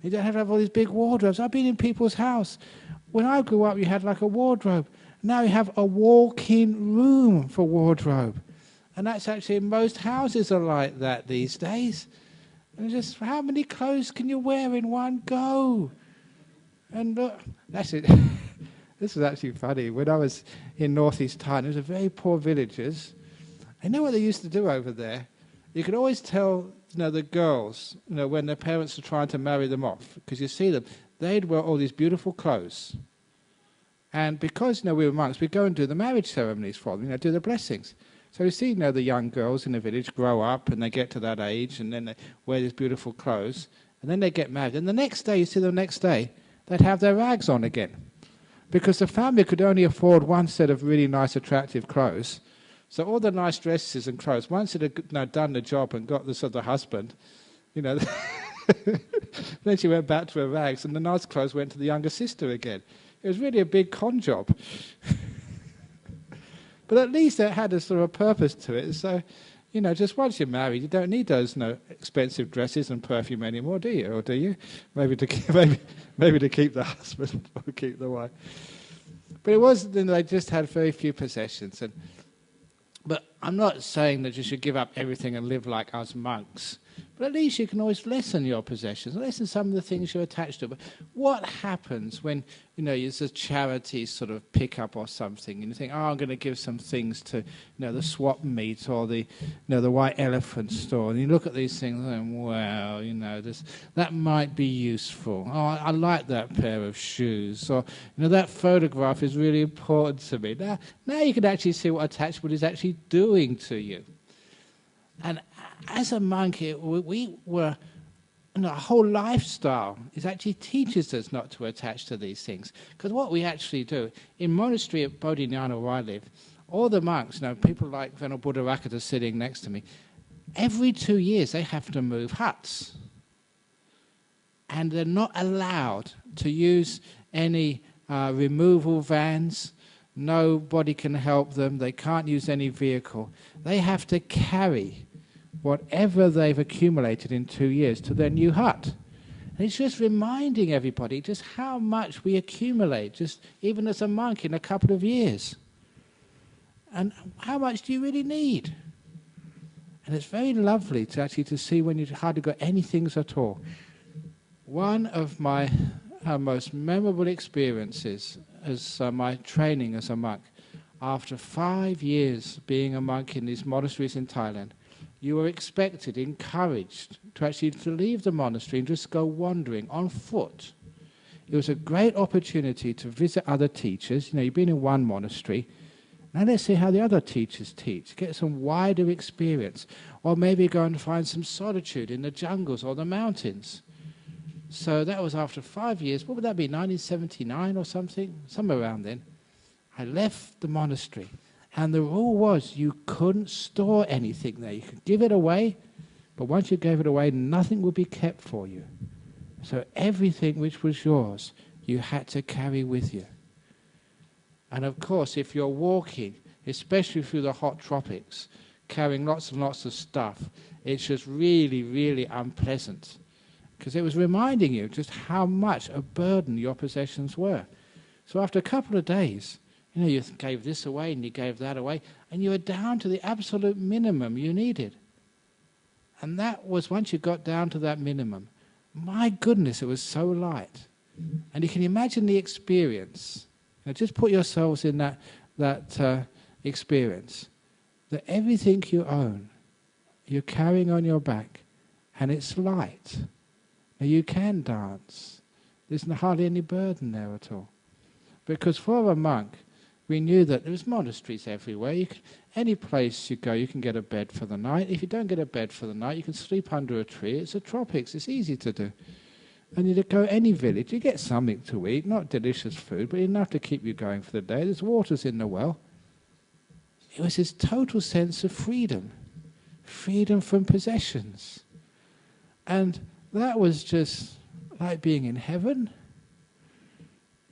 you don't have to have all these big wardrobes. I've been in people's house. When I grew up, you had a wardrobe. Now you have a walk-in room for wardrobe. And that's actually, most houses are like that these days. And just, how many clothes can you wear in one go? And look, that's it. This is actually funny. When I was in northeast Thailand, it was a very poor villages. I know what they used to do over there. You could always tell, the girls, when their parents are trying to marry them off, because you see them, they'd wear all these beautiful clothes. And because, we were monks, we'd go and do the marriage ceremonies for them, do the blessings. So you see, the young girls in the village grow up and they get to that age and then they wear these beautiful clothes and then they get married. And the next day, they'd have their rags on again. Because the family could only afford 1 set of really nice, attractive clothes. So all the nice dresses and clothes, once it had done the job and got the husband, then she went back to her rags and the nice clothes went to the younger sister again. It was really a big con job. But at least it had a sort of purpose to it. So, just once you're married, you don't need those expensive dresses and perfume anymore, do you? Or do you? Maybe to keep the husband or keep the wife. But it was, they just had very few possessions. But I'm not saying that you should give up everything and live like us monks. But at least you can always lessen your possessions, lessen some of the things you're attached to. But what happens when, it's a charity sort of pickup or something, and you think, I'm going to give some things to, the swap meet or the White Elephant store, and you look at these things and, well, that might be useful. Oh, I like that pair of shoes, or, that photograph is really important to me. Now you can actually see what attachment is actually doing to you. And as a monk, we were, our whole lifestyle actually teaches us not to attach to these things. Because what we actually do, in monastery at Bodhinyana where I live, all the monks, people like Venerable Buddha sitting next to me, every 2 years they have to move huts. And they're not allowed to use any removal vans. Nobody can help them. They can't use any vehicle. They have to carry whatever they've accumulated in 2 years to their new hut. And it's just reminding everybody just how much we accumulate, just even as a monk in a couple of years. And how much do you really need? And it's very lovely to actually to see when you've hardly got anything at all. One of my most memorable experiences as my training as a monk, after 5 years being a monk in these monasteries in Thailand, you were expected, encouraged to actually to leave the monastery and just go wandering on foot. It was a great opportunity to visit other teachers. You know, you've been in one monastery. Now let's see how the other teachers teach. Get some wider experience. Or maybe go and find some solitude in the jungles or the mountains. So that was after 5 years. What would that be, 1979 or something? Somewhere around then. I left the monastery. And the rule was you couldn't store anything there. You could give it away, but once you gave it away, nothing would be kept for you. So everything which was yours, you had to carry with you. And of course, if you're walking, especially through the hot tropics, carrying lots and lots of stuff, it's just really, really unpleasant. Because it was reminding you just how much a burden your possessions were. So after a couple of days, you know, you gave this away and you gave that away, and you were down to the absolute minimum you needed. And that was, once you got down to that minimum, my goodness, it was so light. And you can imagine the experience. Now just put yourselves in that experience, that everything you own, you're carrying on your back, and it's light. Now you can dance. There's hardly any burden there at all. Because for a monk, we knew that there was monasteries everywhere. Any place you go, you can get a bed for the night. If you don't get a bed for the night, you can sleep under a tree. It's the tropics. It's easy to do. And you go any village, you get something to eat, not delicious food, but enough to keep you going for the day. There's waters in the well. It was this total sense of freedom. Freedom from possessions. And that was just like being in heaven.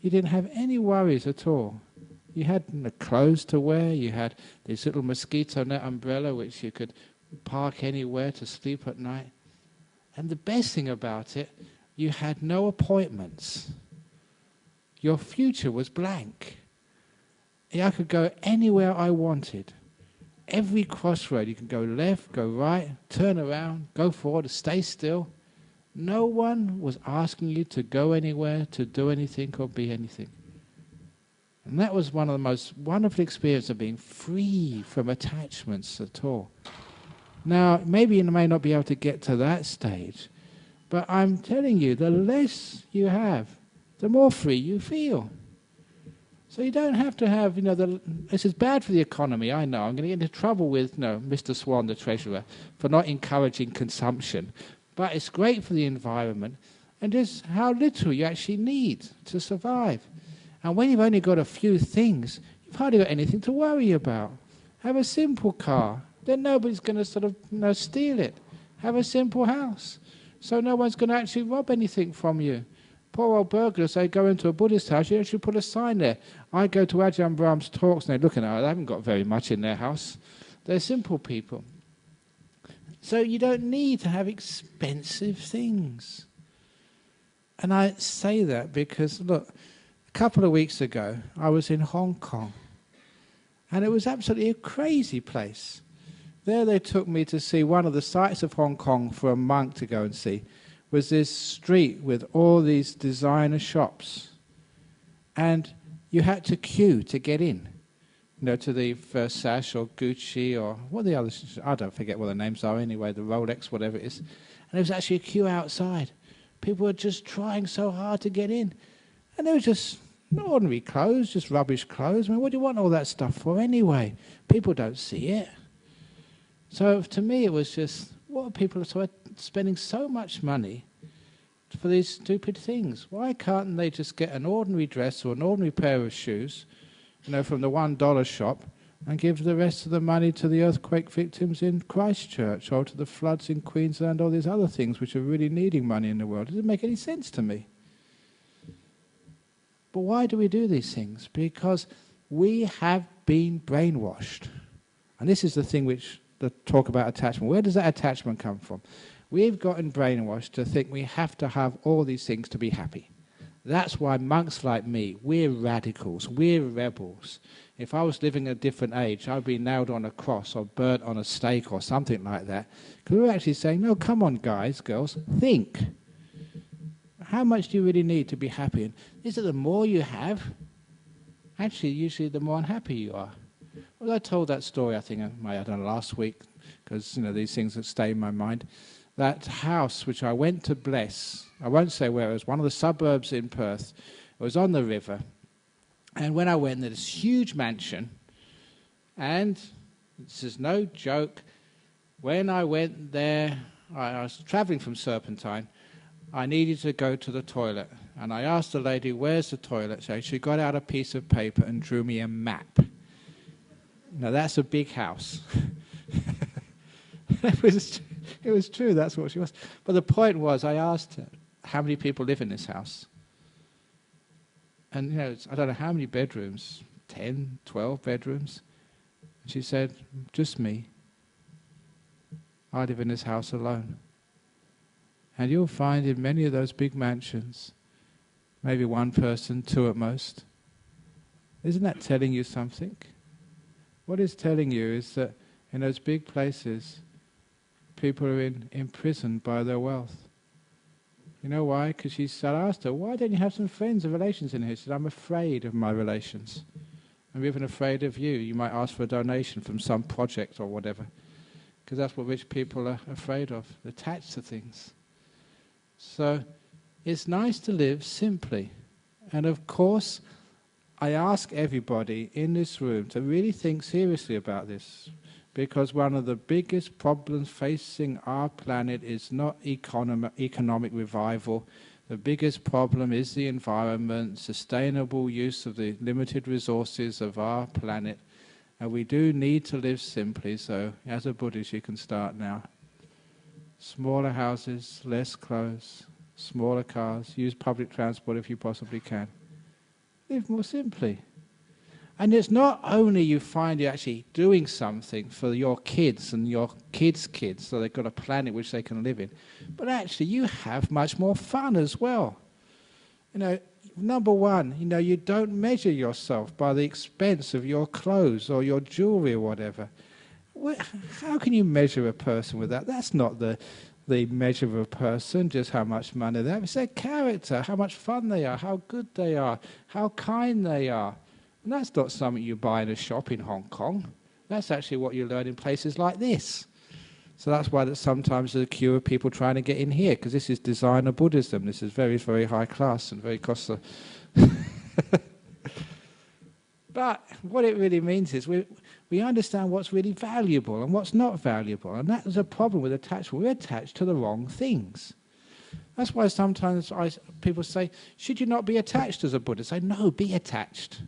You didn't have any worries at all. You had the clothes to wear, you had this little mosquito net umbrella which you could park anywhere to sleep at night. And the best thing about it, you had no appointments. Your future was blank. I could go anywhere I wanted. Every crossroad, you can go left, go right, turn around, go forward, stay still. No one was asking you to go anywhere, to do anything or be anything. And that was one of the most wonderful experiences of being free from attachments at all. Now, maybe you may not be able to get to that stage, but I'm telling you, the less you have, the more free you feel. So you don't have to have, this is bad for the economy, I know. I'm going to get into trouble with, Mr. Swan, the treasurer, for not encouraging consumption. But it's great for the environment and just how little you actually need to survive. And when you've only got a few things, you've hardly got anything to worry about. Have a simple car. Then nobody's going to steal it. Have a simple house. So no one's going to actually rob anything from you. Poor old burglars, they go into a Buddhist house, you actually put a sign there. I go to Ajahn Brahm's talks and they're looking at it, they haven't got very much in their house. They're simple people. So you don't need to have expensive things. And I say that because, look, a couple of weeks ago, I was in Hong Kong. And it was absolutely a crazy place. There they took me to see one of the sights of Hong Kong for a monk to go and see. Was this street with all these designer shops. And you had to queue to get in. To the Versace or Gucci or what are the others? I don't forget what the names are anyway, the Rolex, whatever it is. And there was actually a queue outside. People were just trying so hard to get in. And they were just ordinary clothes, just rubbish clothes. I mean, what do you want all that stuff for anyway? People don't see it. So to me it was just, what are people spending so much money for these stupid things? Why can't they just get an ordinary dress or an ordinary pair of shoes, from the $1 shop, and give the rest of the money to the earthquake victims in Christchurch or to the floods in Queensland, all these other things which are really needing money in the world? It doesn't make any sense to me. But why do we do these things? Because we have been brainwashed. And this is the thing which the talk about attachment. Where does that attachment come from? We've gotten brainwashed to think we have to have all these things to be happy. That's why monks like me, we're radicals, we're rebels. If I was living at a different age, I'd be nailed on a cross or burnt on a stake or something like that. Because we're actually saying, no, come on, guys, girls, think. How much do you really need to be happy? And is it the more you have, actually, usually the more unhappy you are? Well, I told that story, I think I might have done last week, because these things that stay in my mind. That house which I went to bless, I won't say where, it was one of the suburbs in Perth. It was on the river. And when I went there, this huge mansion, and this is no joke, when I went there, I was travelling from Serpentine, I needed to go to the toilet. And I asked the lady, where's the toilet? So she got out a piece of paper and drew me a map. Now that's a big house. It was true, that's what she was. But the point was, I asked her, how many people live in this house? And, I don't know how many bedrooms, 10, 12 bedrooms. And she said, just me. I live in this house alone. And you'll find in many of those big mansions, maybe one person, two at most. Isn't that telling you something? What it's telling you is that in those big places, people are imprisoned by their wealth. You know why? Because I asked her, why don't you have some friends and relations in here? She said, I'm afraid of my relations. I'm even afraid of you. You might ask for a donation from some project or whatever. Because that's what rich people are afraid of, attached to things. So it's nice to live simply. And of course, I ask everybody in this room to really think seriously about this. Because one of the biggest problems facing our planet is not economic revival. The biggest problem is the environment, sustainable use of the limited resources of our planet. And we do need to live simply, so as a Buddhist you can start now. Smaller houses, less clothes, smaller cars, use public transport if you possibly can. Live more simply. And it's not only you find you're actually doing something for your kids and your kids' kids, so they've got a planet which they can live in, but actually you have much more fun as well. Number one, you don't measure yourself by the expense of your clothes or your jewelry or whatever. How can you measure a person with that? That's not the measure of a person, just how much money they have. It's their character, how much fun they are, how good they are, how kind they are. And that's not something you buy in a shop in Hong Kong. That's actually what you learn in places like this. So that's why sometimes there's a queue of people trying to get in here, because this is designer Buddhism. This is very, very high class and very costly. But what it really means is we understand what's really valuable and what's not valuable. And that is a problem with attachment. We're attached to the wrong things. That's why sometimes people say, should you not be attached as a Buddhist? I say, no, be attached.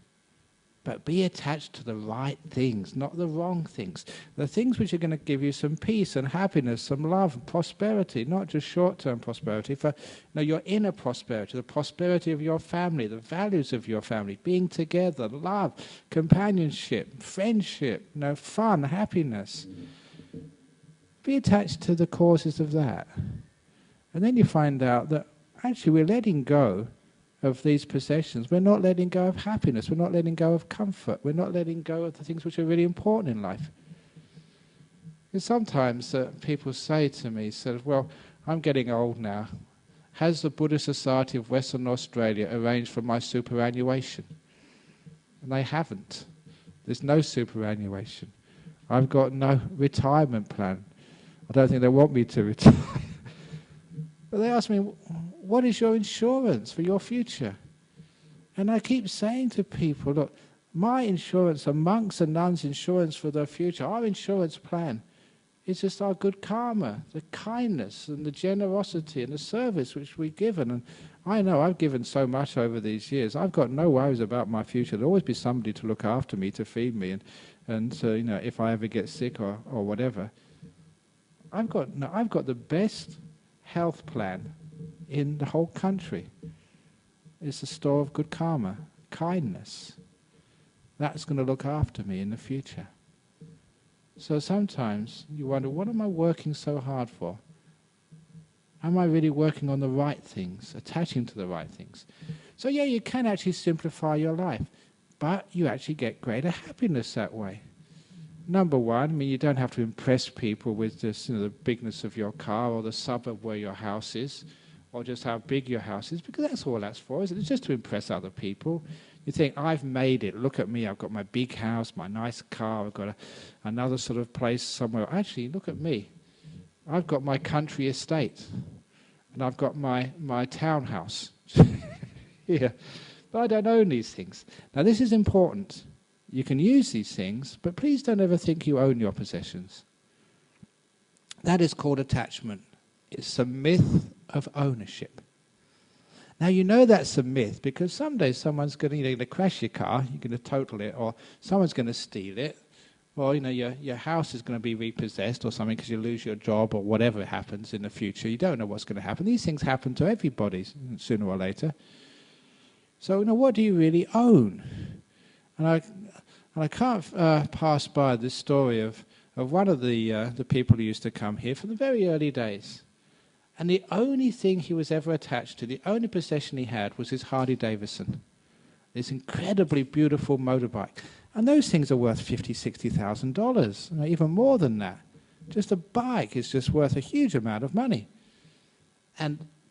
But be attached to the right things, not the wrong things. The things which are going to give you some peace and happiness, some love and prosperity, not just short-term prosperity, for your inner prosperity, the prosperity of your family, the values of your family, being together, love, companionship, friendship, fun, happiness. Be attached to the causes of that. And then you find out that actually we're letting go of these possessions. We're not letting go of happiness. We're not letting go of comfort. We're not letting go of the things which are really important in life. And sometimes people say to me, well, I'm getting old now. Has the Buddhist Society of Western Australia arranged for my superannuation? And they haven't. There's no superannuation. I've got no retirement plan. I don't think they want me to retire. But they ask me, what is your insurance for your future? And I keep saying to people, look, my insurance, a monk's and nun's insurance for their future, our insurance plan is just our good karma, the kindness and the generosity and the service which we've given. And I know I've given so much over these years. I've got no worries about my future. There'll always be somebody to look after me, to feed me, and if I ever get sick or whatever. I've got the best health plan in the whole country. It's a store of good karma, kindness. That's going to look after me in the future. So sometimes you wonder, what am I working so hard for? Am I really working on the right things, attaching to the right things? So yeah, you can actually simplify your life, but you actually get greater happiness that way. Number one, I mean, you don't have to impress people with just, the bigness of your car or the suburb where your house is, or just how big your house is, because that's all that's for, isn't it? It's just to impress other people. You think, I've made it, look at me, I've got my big house, my nice car, I've got another sort of place somewhere. Actually, look at me. I've got my country estate, and I've got my townhouse here. But I don't own these things. Now, this is important. You can use these things, but please don't ever think you own your possessions. That is called attachment. It's a myth of ownership. Now, you know that's a myth because someday someone's going to crash your car, you're going to total it, or someone's going to steal it, or your house is going to be repossessed or something because you lose your job or whatever happens in the future. You don't know what's going to happen. These things happen to everybody sooner or later. So, what do you really own? And I can't pass by this story of one of the people who used to come here from the very early days. And the only thing he was ever attached to, the only possession he had, was his Harley Davidson, this incredibly beautiful motorbike. And those things are worth $50,000, $60,000, even more than that. Just a bike is just worth a huge amount of money.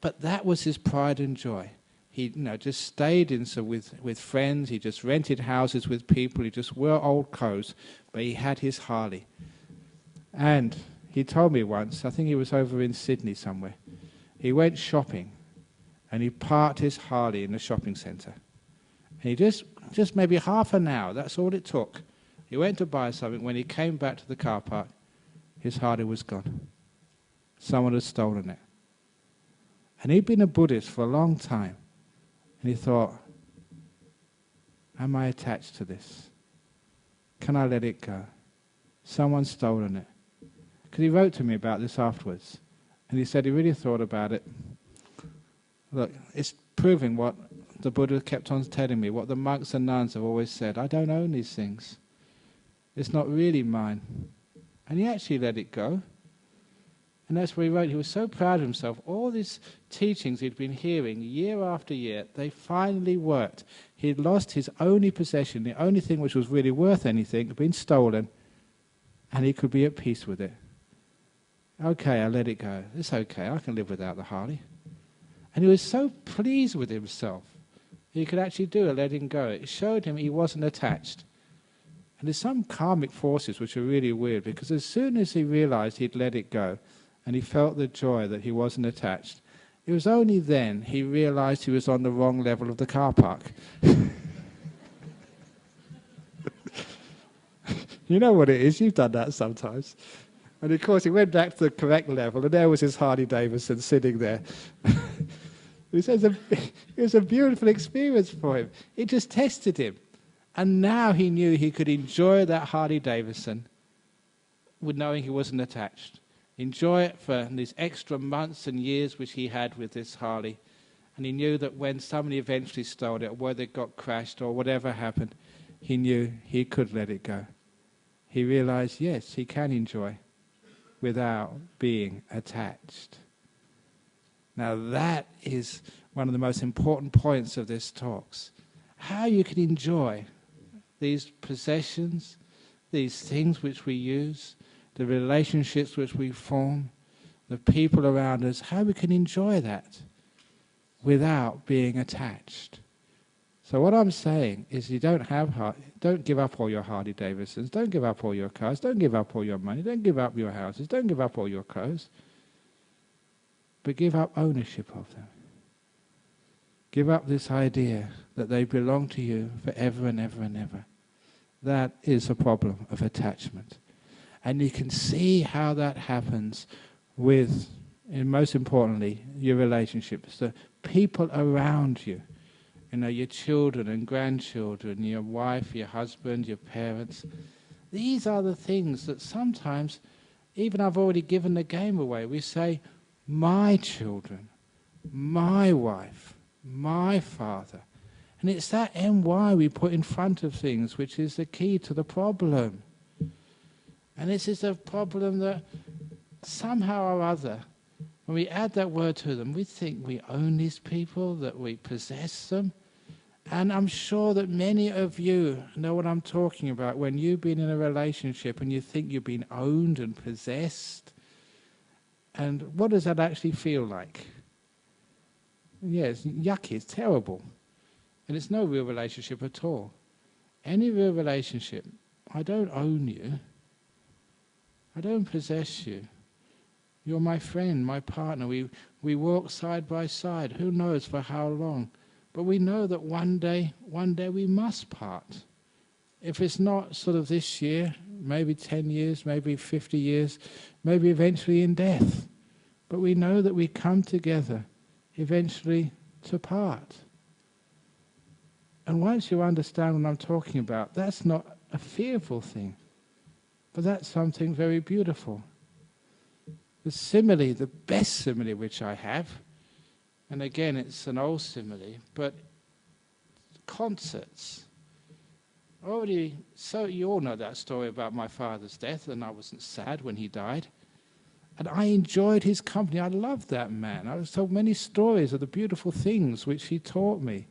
But that was his pride and joy. He just stayed with friends. He just rented houses with people. He just wore old clothes, but he had his Harley. And he told me once, I think he was over in Sydney somewhere, he went shopping and he parked his Harley in the shopping centre. And he just maybe half an hour, that's all it took. He went to buy something. When he came back to the car park, his Harley was gone. Someone had stolen it. And he'd been a Buddhist for a long time. And he thought, am I attached to this? Can I let it go? Someone's stolen it. Because he wrote to me about this afterwards. And he said he really thought about it. Look, it's proving what the Buddha kept on telling me, what the monks and nuns have always said. I don't own these things. It's not really mine. And he actually let it go. And that's what he wrote. He was so proud of himself. All these teachings he'd been hearing year after year, they finally worked. He'd lost his only possession, the only thing which was really worth anything, had been stolen, and he could be at peace with it. Okay, I let it go. It's okay. I can live without the Harley. And he was so pleased with himself. He could actually do it, letting go. It showed him he wasn't attached. And there's some karmic forces which are really weird, because as soon as he realized he'd let it go, and he felt the joy that he wasn't attached, it was only then he realized he was on the wrong level of the car park. You know what it is, you've done that sometimes. And of course he went back to the correct level, and there was his Harley Davidson sitting there. He says it was a beautiful experience for him. It just tested him. And now he knew he could enjoy that Harley Davidson with knowing he wasn't attached. Enjoy it for these extra months and years which he had with this Harley. And he knew that when somebody eventually stole it, or whether it got crashed or whatever happened, he knew he could let it go. He realized, yes, he can enjoy without being attached. Now that is one of the most important points of this talks. How you can enjoy these possessions, these things which we use, the relationships which we form, the people around us, how we can enjoy that without being attached. So what I'm saying is you don't give up all your Harley Davidsons, don't give up all your cars, don't give up all your money, don't give up your houses, don't give up all your clothes, but give up ownership of them. Give up this idea that they belong to you forever and ever and ever. That is a problem of attachment. And you can see how that happens with, and most importantly, your relationships, the people around you. Your children and grandchildren, your wife, your husband, your parents. These are the things that sometimes, even I've already given the game away, we say, my children, my wife, my father. And it's that MY we put in front of things which is the key to the problem. And this is a problem that somehow or other, when we add that word to them, we think we own these people, that we possess them. And I'm sure that many of you know what I'm talking about when you've been in a relationship and you think you've been owned and possessed. And what does that actually feel like? Yeah, it's yucky, it's terrible. And it's no real relationship at all. Any real relationship, I don't own you. I don't possess you. You're my friend, my partner. We walk side by side. Who knows for how long? But we know that one day we must part. If it's not sort of this year, maybe 10 years, maybe 50 years, maybe eventually in death. But we know that we come together eventually to part. And once you understand what I'm talking about, that's not a fearful thing, but that's something very beautiful. The simile, the best simile which I have, and again it's an old simile, but concerts. So you all know that story about my father's death, and I wasn't sad when he died. And I enjoyed his company. I loved that man. I was told many stories of the beautiful things which he taught me.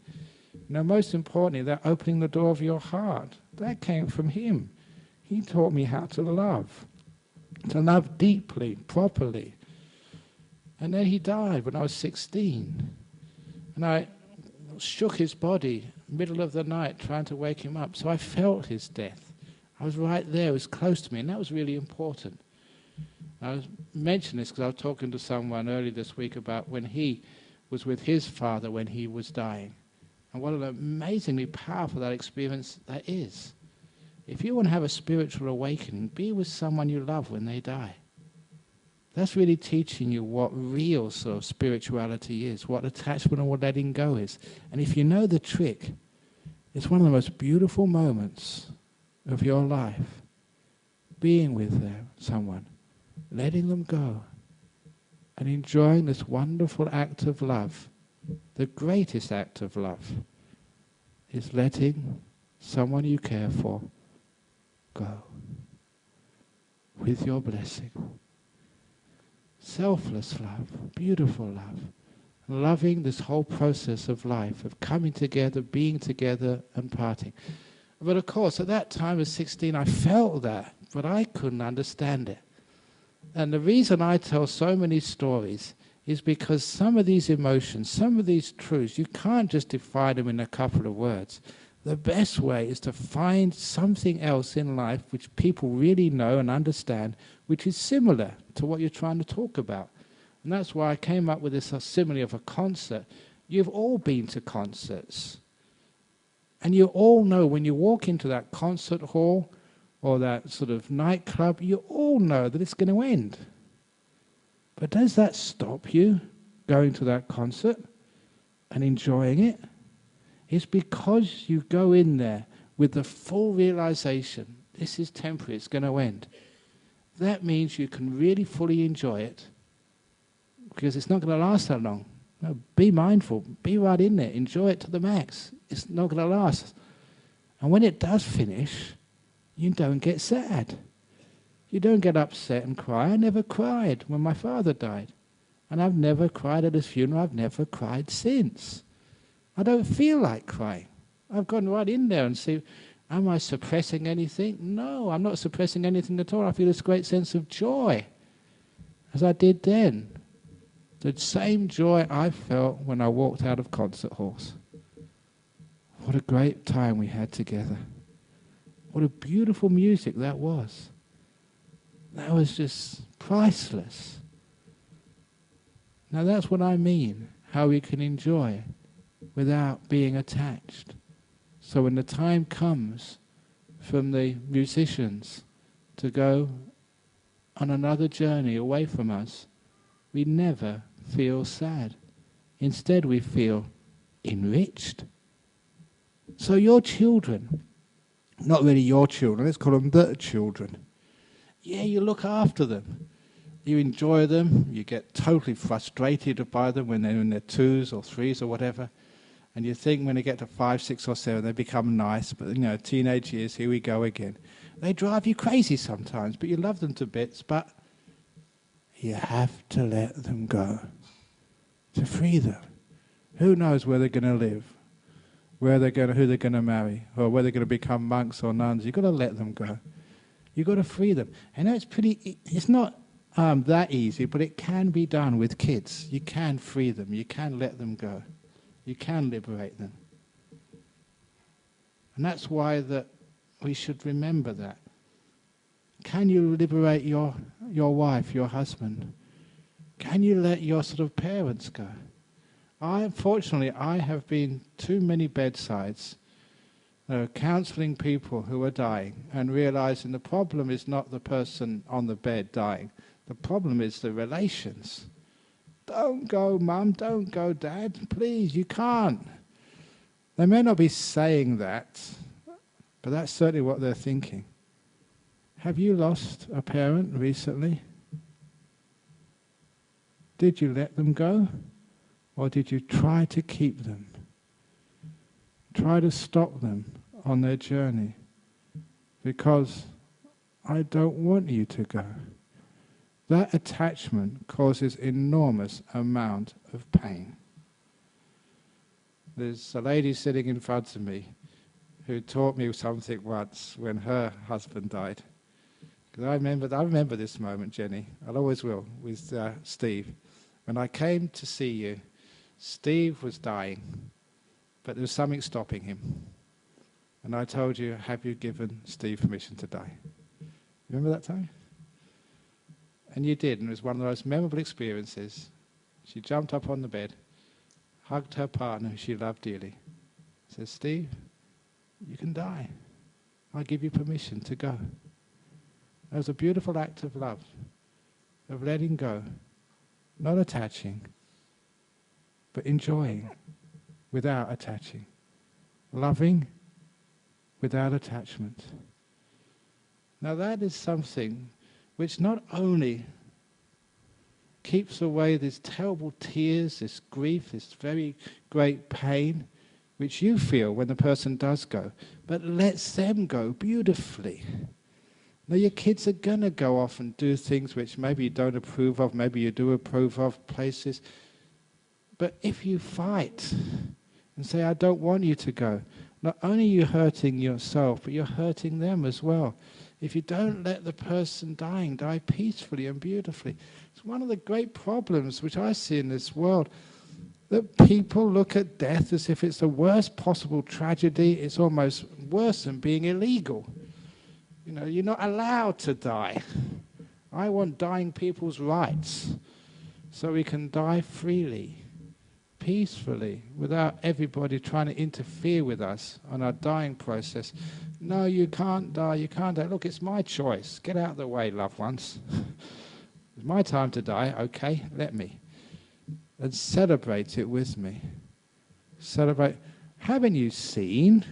Most importantly, that opening the door of your heart, that came from him. He taught me how to love deeply, properly. And then he died when I was 16. And I shook his body middle of the night trying to wake him up. So I felt his death. I was right there, it was close to me, and that was really important. I was mentioning this because I was talking to someone early this week about when he was with his father when he was dying. And what an amazingly powerful that experience that is. If you want to have a spiritual awakening, be with someone you love when they die. That's really teaching you what real sort of spirituality is, what attachment or what letting go is. And if you know the trick, it's one of the most beautiful moments of your life, being with someone, letting them go, and enjoying this wonderful act of love. The greatest act of love is letting someone you care for go with your blessing. Selfless love, beautiful love, loving this whole process of life, of coming together, being together and parting. But of course, at that time of 16, I felt that, but I couldn't understand it. And the reason I tell so many stories is because some of these emotions, some of these truths, you can't just define them in a couple of words. The best way is to find something else in life which people really know and understand, which is similar to what you're trying to talk about. And that's why I came up with this simile of a concert. You've all been to concerts. And you all know when you walk into that concert hall or that sort of nightclub, you all know that it's going to end. But does that stop you going to that concert and enjoying it? It's because you go in there with the full realization, this is temporary, it's going to end. That means you can really fully enjoy it because it's not going to last that long. No, be mindful, be right in there, enjoy it to the max. It's not going to last. And when it does finish, you don't get sad. You don't get upset and cry. I never cried when my father died. And I've never cried at his funeral. I've never cried since. I don't feel like crying. I've gone right in there and see, am I suppressing anything? No, I'm not suppressing anything at all. I feel this great sense of joy, as I did then. The same joy I felt when I walked out of concert halls. What a great time we had together. What a beautiful music that was. That was just priceless. Now that's what I mean, how we can enjoy without being attached. So when the time comes from the musicians to go on another journey away from us, we never feel sad. Instead we feel enriched. So your children, not really your children, let's call them the children. Yeah, you look after them. You enjoy them. You get totally frustrated by them when they're in their 2s or 3s or whatever. And you think when they get to 5, 6 or 7, they become nice. But, teenage years, here we go again. They drive you crazy sometimes, but you love them to bits. But You have to let them go to free them. Who knows where they're going to live, who they're going to marry, or whether they're going to become monks or nuns. You've got to let them go. You've got to free them. I know it's not that easy, but it can be done with kids. You can free them. You can let them go. You can liberate them. And that's why we should remember that. Can you liberate your wife, your husband? Can you let your sort of parents go? Unfortunately, I have been to many bedsides counseling people who are dying and realizing the problem is not the person on the bed dying. The problem is the relations. Don't go, Mum, don't go, Dad, please, you can't. They may not be saying that, but that's certainly what they're thinking. Have you lost a parent recently? Did you let them go? Or did you try to keep them? Try to stop them on their journey? Because I don't want you to go. That attachment causes enormous amount of pain. There's a lady sitting in front of me who taught me something once when her husband died. Because I remember this moment, Jenny, I always will, with Steve. When I came to see you, Steve was dying, but there was something stopping him. And I told you, have you given Steve permission to die? Remember that time? And you did, and it was one of the most memorable experiences. She jumped up on the bed, hugged her partner, who she loved dearly, said, Steve, you can die. I give you permission to go. That was a beautiful act of love, of letting go, not attaching, but enjoying without attaching, loving without attachment. Now that is something which not only keeps away these terrible tears, this grief, this very great pain, which you feel when the person does go, but lets them go beautifully. Now your kids are going to go off and do things which maybe you don't approve of, maybe you do approve of, places. But if you fight and say, I don't want you to go, not only are you hurting yourself, but you're hurting them as well. If you don't let the person dying die peacefully and beautifully. It's one of the great problems which I see in this world, that people look at death as if it's the worst possible tragedy. It's almost worse than being illegal. You know, you're not allowed to die. I want dying people's rights so we can die freely, peacefully, without everybody trying to interfere with us on our dying process. No, you can't die, you can't die. Look, it's my choice. Get out of the way, loved ones. It's my time to die. Okay, let me. And celebrate it with me. Celebrate. Haven't you seen?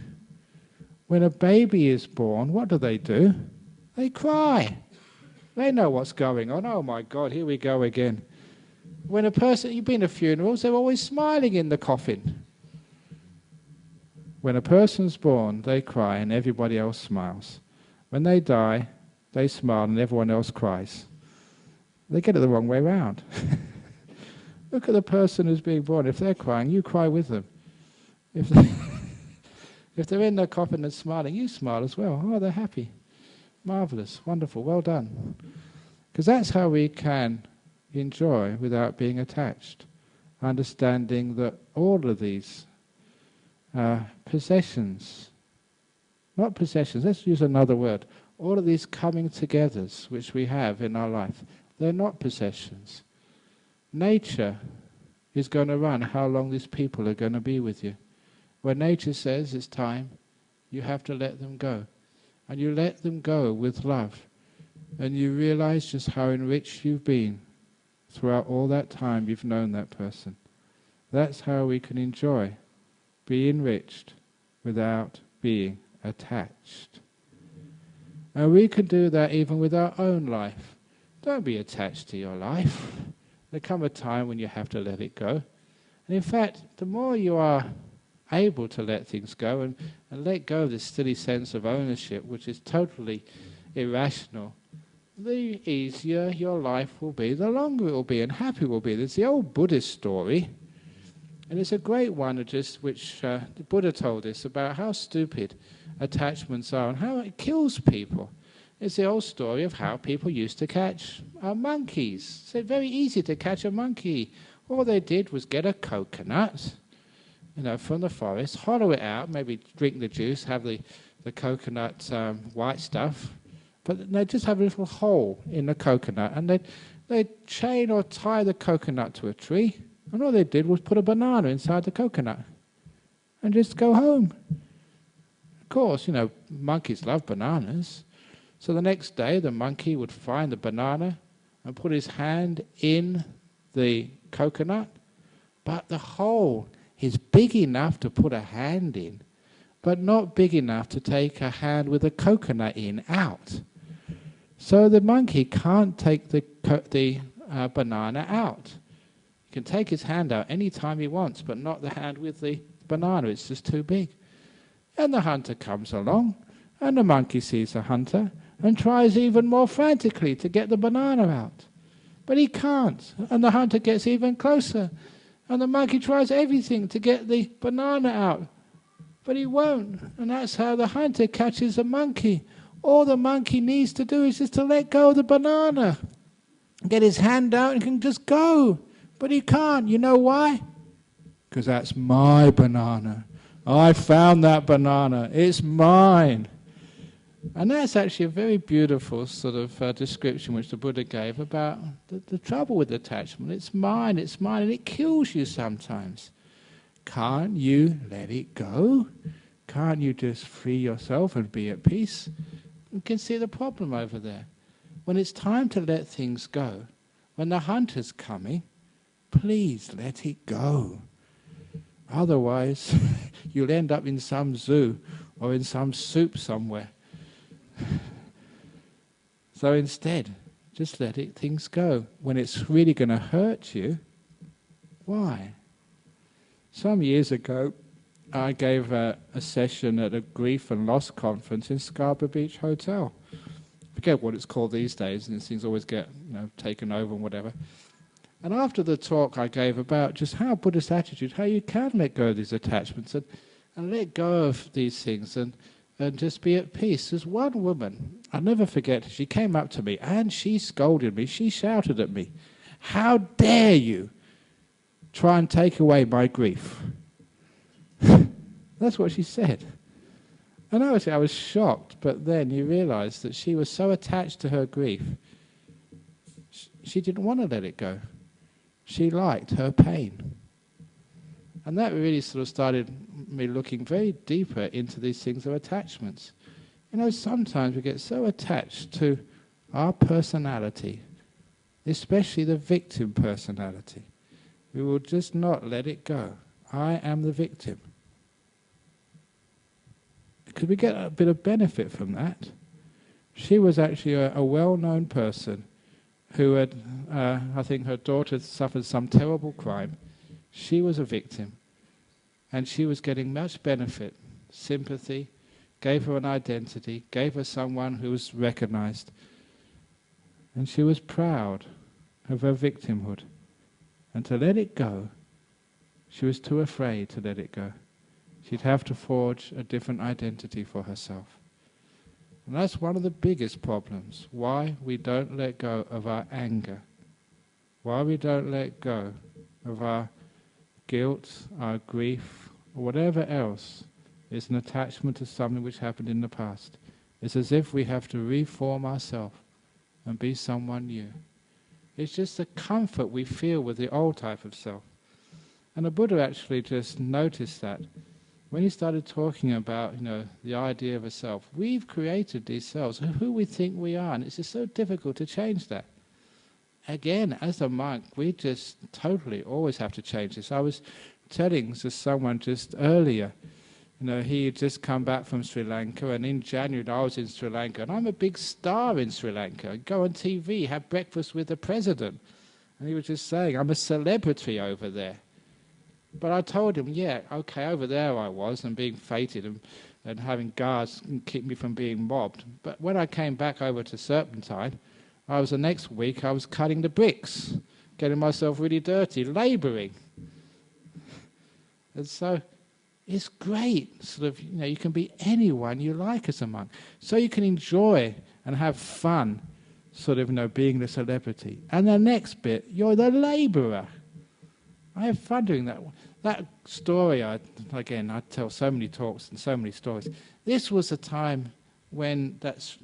When a baby is born, what do? They cry. They know what's going on. Oh my God, here we go again. When a person, you've been to funerals, they're always smiling in the coffin. When a person's born, they cry and everybody else smiles. When they die, they smile and everyone else cries. They get it the wrong way round. Look at the person who's being born. If they're crying, you cry with them. If they're in their coffin and smiling, you smile as well. Oh, they're happy. Marvelous, wonderful, well done. Because that's how we can enjoy without being attached. Understanding that all of these possessions, not possessions, let's use another word, all of these coming togethers which we have in our life, they're not possessions. Nature is going to run how long these people are going to be with you. When nature says it's time, you have to let them go. And you let them go with love. And you realize just how enriched you've been throughout all that time you've known that person. That's how we can enjoy, be enriched without being attached. And we can do that even with our own life. Don't be attached to your life. There'll come a time when you have to let it go. And in fact, the more you are able to let things go and let go of this silly sense of ownership, which is totally irrational, the easier your life will be, the longer it will be, and happy it will be. There's the old Buddhist story, and it's a great one, which the Buddha told us about how stupid attachments are and how it kills people. It's the old story of how people used to catch monkeys. It's very easy to catch a monkey. All they did was get a coconut, from the forest, hollow it out, maybe drink the juice, have the coconut white stuff, but they just have a little hole in the coconut, and they'd chain or tie the coconut to a tree, and all they did was put a banana inside the coconut and just go home. Of course, monkeys love bananas. So the next day, the monkey would find the banana and put his hand in the coconut, but the hole is big enough to put a hand in, but not big enough to take a hand with a coconut in out. So the monkey can't take the banana out. He can take his hand out any time he wants, but not the hand with the banana. It's just too big. And the hunter comes along, and the monkey sees the hunter and tries even more frantically to get the banana out. But he can't, and the hunter gets even closer, and the monkey tries everything to get the banana out, but he won't. And that's how the hunter catches the monkey. All the monkey needs to do is just to let go of the banana, get his hand out and can just go. But he can't. You know why? Because that's my banana. I found that banana. It's mine. And that's actually a very beautiful sort of description which the Buddha gave about the trouble with attachment. It's mine, and it kills you sometimes. Can't you let it go? Can't you just free yourself and be at peace? You can see the problem over there. When it's time to let things go, when the hunter's coming, please let it go. Otherwise, you'll end up in some zoo or in some soup somewhere. So instead, just let things go. When it's really going to hurt you, why? Some years ago, I gave a session at a grief and loss conference in Scarborough Beach Hotel. I forget what it's called these days, and these things always get taken over and whatever. And after the talk I gave about just how Buddhist attitude, how you can let go of these attachments and let go of these things and just be at peace. There's one woman, I'll never forget, she came up to me and she scolded me, she shouted at me, "How dare you try and take away my grief?" That's what she said. And I was shocked, but then you realize that she was so attached to her grief, she didn't want to let it go. She liked her pain. And that really sort of started me looking very deeper into these things of attachments. Sometimes we get so attached to our personality, especially the victim personality. We will just not let it go. I am the victim. Could we get a bit of benefit from that? She was actually a well-known person who had, I think her daughter suffered some terrible crime. She was a victim, and she was getting much benefit, sympathy, gave her an identity, gave her someone who was recognized. And she was proud of her victimhood. And to let it go, she was too afraid to let it go. She'd have to forge a different identity for herself. And that's one of the biggest problems, why we don't let go of our anger, why we don't let go of our guilt, our grief, or whatever else is an attachment to something which happened in the past. It's as if we have to reform ourselves and be someone new. It's just the comfort we feel with the old type of self. And the Buddha actually just noticed that when he started talking about, the idea of a self. We've created these selves, who we think we are, and it's just so difficult to change that. Again, as a monk, we just totally always have to change this. I was telling to someone just earlier, he had just come back from Sri Lanka, and in January I was in Sri Lanka, and I'm a big star in Sri Lanka. I go on TV, have breakfast with the president, and he was just saying, I'm a celebrity over there. But I told him, yeah, okay, over there I was, and being feted and having guards keep me from being mobbed. But when I came back over to Serpentine, The next week I was cutting the bricks, getting myself really dirty, labouring. And so it's great, sort of, you can be anyone you like as a monk. So you can enjoy and have fun, sort of, being the celebrity. And the next bit, you're the labourer. I have fun doing that. That story, I tell so many talks and so many stories. This was a time when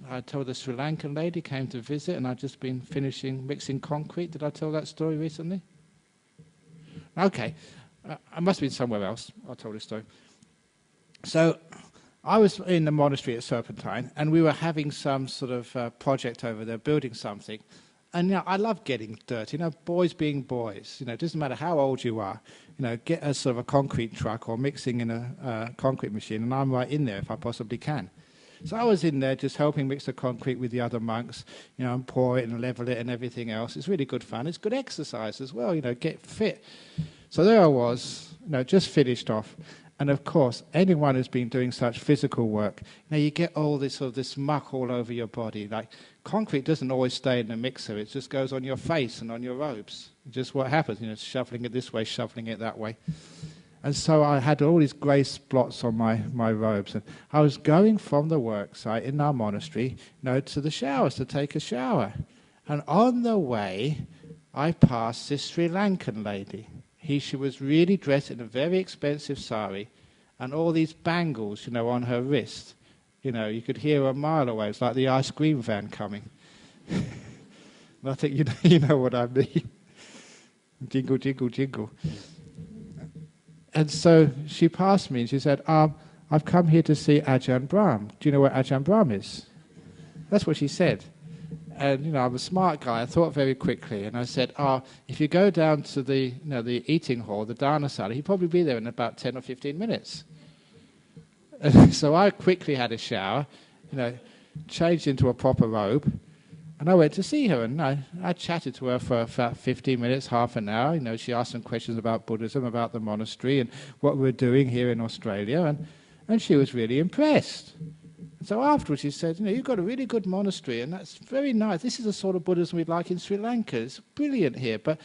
I told the Sri Lankan lady came to visit, and I'd just been finishing mixing concrete. Did I tell that story recently? Okay. I must have been somewhere else. I told this story. So I was in the monastery at Serpentine, and we were having some sort of project over there, building something. And I love getting dirty. Boys being boys. It doesn't matter how old you are. Get a sort of a concrete truck or mixing in a concrete machine, and I'm right in there if I possibly can. So I was in there just helping mix the concrete with the other monks, and pour it and level it and everything else. It's really good fun. It's good exercise as well, get fit. So there I was, just finished off. And of course, anyone who's been doing such physical work, you get all this sort of this muck all over your body. Like concrete doesn't always stay in the mixer; it just goes on your face and on your robes. Just what happens, shuffling it this way, shuffling it that way. And so I had all these grey spots on my robes, and I was going from the work site in our monastery, to the showers to take a shower. And on the way, I passed this Sri Lankan lady. She was really dressed in a very expensive sari, and all these bangles, on her wrist. You could hear her a mile away. It's like the ice cream van coming. And I think you know what I mean. Jingle, jingle, jingle. And so she passed me and she said, I've come here to see Ajahn Brahm. Do you know where Ajahn Brahm is? That's what she said. And, I'm a smart guy. I thought very quickly. And I said, if you go down to the eating hall, the dana sala, he'll probably be there in about 10 or 15 minutes. And so I quickly had a shower, changed into a proper robe, and I went to see her. And I chatted to her for about 15 minutes, half an hour. She asked some questions about Buddhism, about the monastery, and what we're doing here in Australia. And she was really impressed. So afterwards she said, you've got a really good monastery, and that's very nice. This is the sort of Buddhism we'd like in Sri Lanka. It's brilliant here. But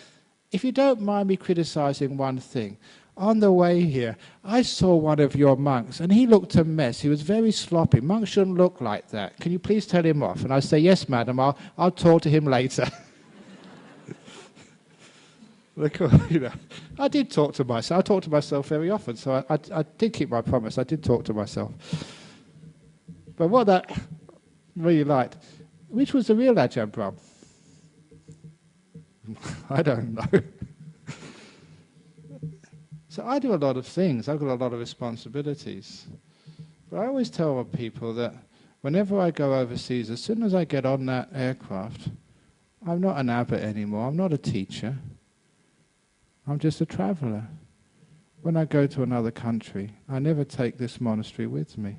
if you don't mind me criticizing one thing, on the way here, I saw one of your monks, and he looked a mess. He was very sloppy. Monks shouldn't look like that. Can you please tell him off? And I say, yes, madam, I'll talk to him later. I did talk to myself. I talk to myself very often, so I did keep my promise. I did talk to myself. But what that really liked, which was the real Ajahn Brahm? I don't know. So I do a lot of things. I've got a lot of responsibilities. But I always tell people that whenever I go overseas, as soon as I get on that aircraft, I'm not an abbot anymore. I'm not a teacher. I'm just a traveller. When I go to another country, I never take this monastery with me.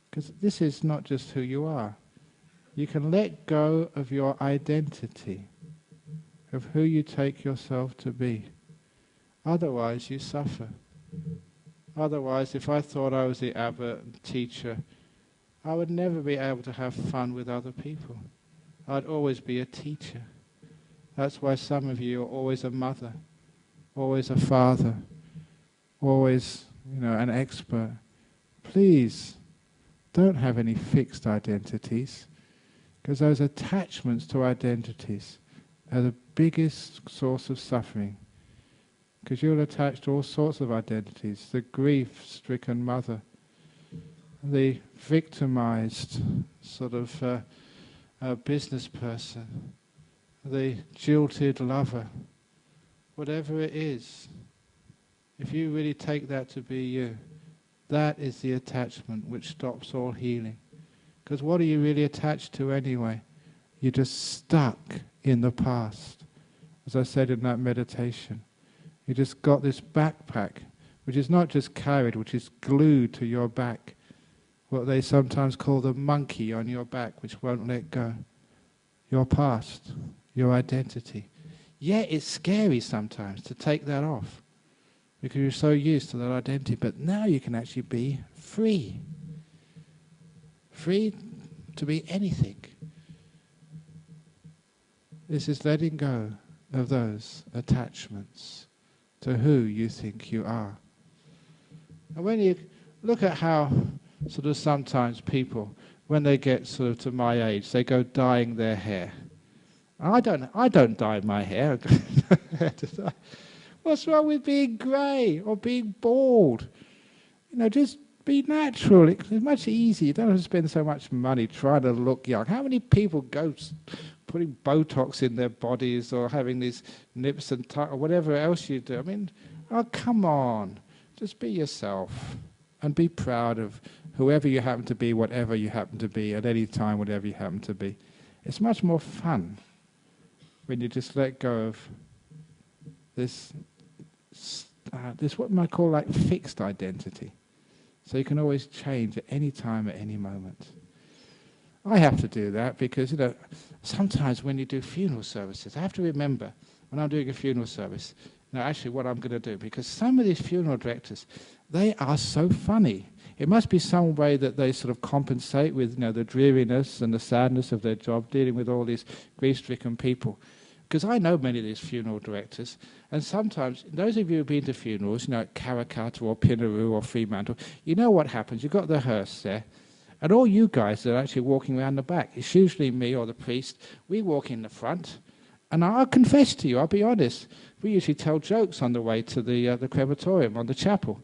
Because this is not just who you are. You can let go of your identity, of who you take yourself to be. Otherwise, you suffer. Otherwise, if I thought I was the abbot and teacher, I would never be able to have fun with other people. I'd always be a teacher. That's why some of you are always a mother, always a father, always, an expert. Please, don't have any fixed identities, because those attachments to identities are the biggest source of suffering. Because you'll attach to all sorts of identities: the grief-stricken mother, the victimized sort of business person, the jilted lover, whatever it is. If you really take that to be you, that is the attachment which stops all healing. Because what are you really attached to anyway? You're just stuck in the past. As I said in that meditation, you just got this backpack, which is not just carried, which is glued to your back. What they sometimes call the monkey on your back, which won't let go. Your past, your identity. Yeah, it's scary sometimes to take that off, because you're so used to that identity. But now you can actually be free. Free to be anything. This is letting go of those attachments to who you think you are. And when you look at how sort of sometimes people, when they get sort of to my age, they go dyeing their hair. I don't dye my hair. What's wrong with being grey or being bald? You know, just be natural. It's much easier. You don't have to spend so much money trying to look young. How many people go putting Botox in their bodies or having these nips and tuck or whatever else you do? I mean, oh, come on. Just be yourself and be proud of whoever you happen to be, whatever you happen to be, at any time, whatever you happen to be. It's much more fun when you just let go of this what you might call like fixed identity. So you can always change at any time, at any moment. I have to do that because, you know, sometimes when you do funeral services, I have to remember when I'm doing a funeral service, you know, actually what I'm going to do, because some of these funeral directors, they are so funny. It must be some way that they sort of compensate with, you know, the dreariness and the sadness of their job, dealing with all these grief-stricken people. Because I know many of these funeral directors, and sometimes, those of you who've been to funerals, you know, at Karakata or Pinaroo or Fremantle, you know what happens. You've got the hearse there, and all you guys are actually walking around the back. It's usually me or the priest. We walk in the front, and I'll confess to you, I'll be honest, we usually tell jokes on the way to the crematorium, on the chapel.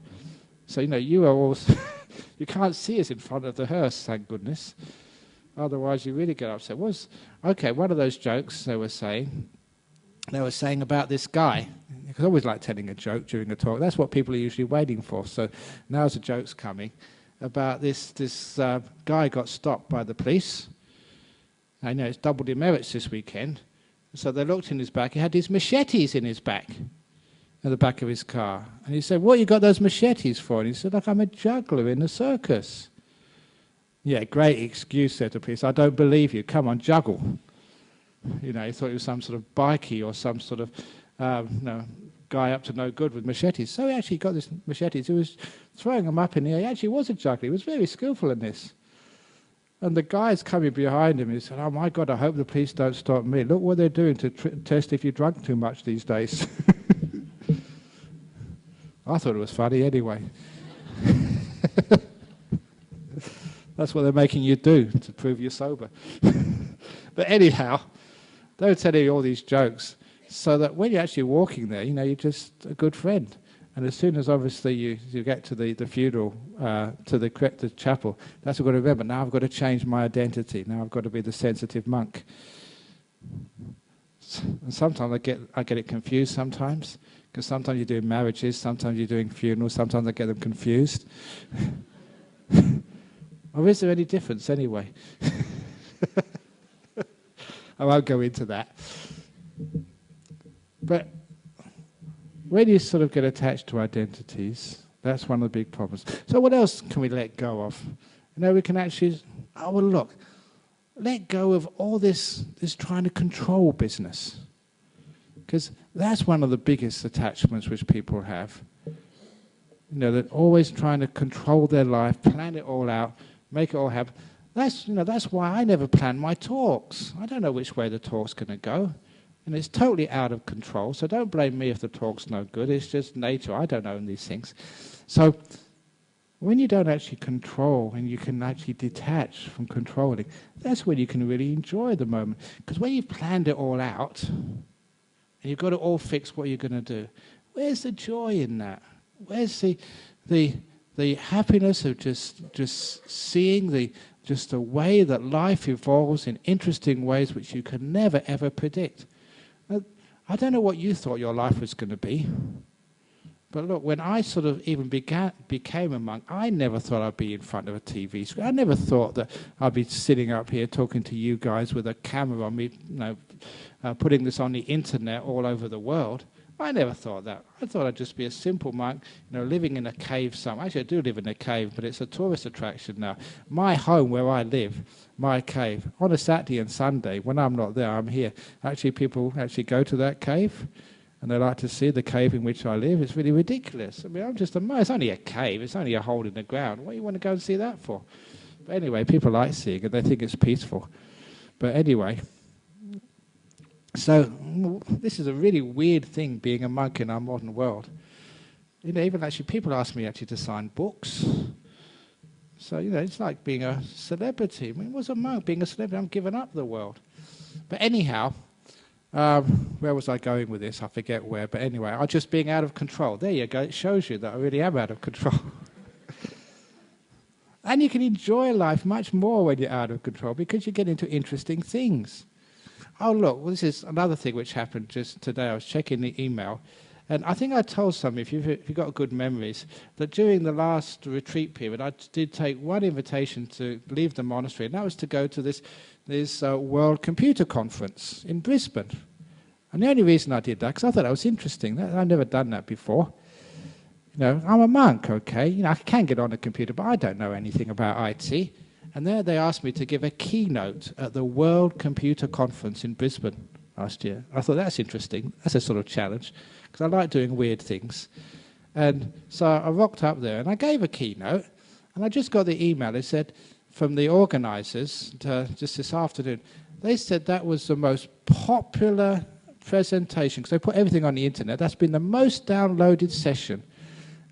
So, you know, you are all... you can't see us in front of the hearse, thank goodness. Otherwise, you really get upset. Okay, one of those jokes they were saying about this guy. Because I always like telling a joke during a talk. That's what people are usually waiting for. So now's the joke's coming about this guy got stopped by the police. I know it's double demerits this weekend. So they looked in his back. He had these machetes in his back, at the back of his car. And he said, "What you got those machetes for?" And he said, "Look, I'm a juggler in the circus." "Yeah, great excuse," said the police. "I don't believe you. Come on, juggle." You know, he thought he was some sort of bikie or some sort of guy up to no good with machetes. So he actually got this machetes. He was throwing them up in the air. He actually was a juggler. He was very skillful in this. And the guy's coming behind him. He said, "Oh, my God, I hope the police don't stop me. Look what they're doing to test if you drunk too much these days." I thought it was funny anyway. That's what they're making you do to prove you're sober. But anyhow, they were telling you all these jokes so that when you're actually walking there, you know, you're just a good friend. And as soon as obviously you get to the funeral, to the chapel, that's what I've got to remember. Now I've got to change my identity. Now I've got to be the sensitive monk. And sometimes I get it confused sometimes, because sometimes you're doing marriages, sometimes you're doing funerals, sometimes I get them confused. Or is there any difference anyway? I won't go into that. But when you sort of get attached to identities, that's one of the big problems. So what else can we let go of? You know, we can actually, let go of all this trying to control business. Because that's one of the biggest attachments which people have. You know, they're always trying to control their life, plan it all out, make it all happen. That's why I never plan my talks. I don't know which way the talk's going to go. And it's totally out of control. So don't blame me if the talk's no good. It's just nature. I don't own these things. So when you don't actually control and you can actually detach from controlling, that's when you can really enjoy the moment. Because when you've planned it all out and you've got it all fixed what you're going to do, where's the joy in that? Where's the happiness of just seeing the way that life evolves in interesting ways which you can never, ever predict? I don't know what you thought your life was going to be. But look, when I sort of even became a monk, I never thought I'd be in front of a TV screen. I never thought that I'd be sitting up here talking to you guys with a camera on me, putting this on the internet all over the world. I never thought that. I thought I'd just be a simple monk, living in a cave somewhere. Actually, I do live in a cave, but it's a tourist attraction now. My home, where I live, my cave, on a Saturday and Sunday, when I'm not there, I'm here. Actually, people actually go to that cave, and they like to see the cave in which I live. It's really ridiculous. I mean, I'm just amazed. It's only a cave. It's only a hole in the ground. What do you want to go and see that for? But anyway, people like seeing it. They think it's peaceful. But anyway, So this is a really weird thing, being a monk in our modern world. You know, even actually people ask me actually to sign books. So, you know, it's like being a celebrity. I mean, what's a monk being a celebrity? I'm giving up the world. But anyhow, where was I going with this? I forget where. But anyway, I'm just being out of control. There you go. It shows you that I really am out of control. And you can enjoy life much more when you're out of control because you get into interesting things. Oh, look, well, this is another thing which happened just today. I was checking the email, and I think I told some, if you've got good memories, that during the last retreat period, I did take one invitation to leave the monastery, and that was to go to this World Computer Conference in Brisbane. And the only reason I did that, because I thought that was interesting. I've never done that before. You know, I'm a monk, okay? You know, I can get on a computer, but I don't know anything about IT. And there they asked me to give a keynote at the World Computer Conference in Brisbane last year. I thought, that's interesting. That's a sort of challenge, because I like doing weird things. And so I rocked up there, and I gave a keynote, and I just got the email. It said, from the organisers, just this afternoon, they said that was the most popular presentation, because they put everything on the internet. That's been the most downloaded session.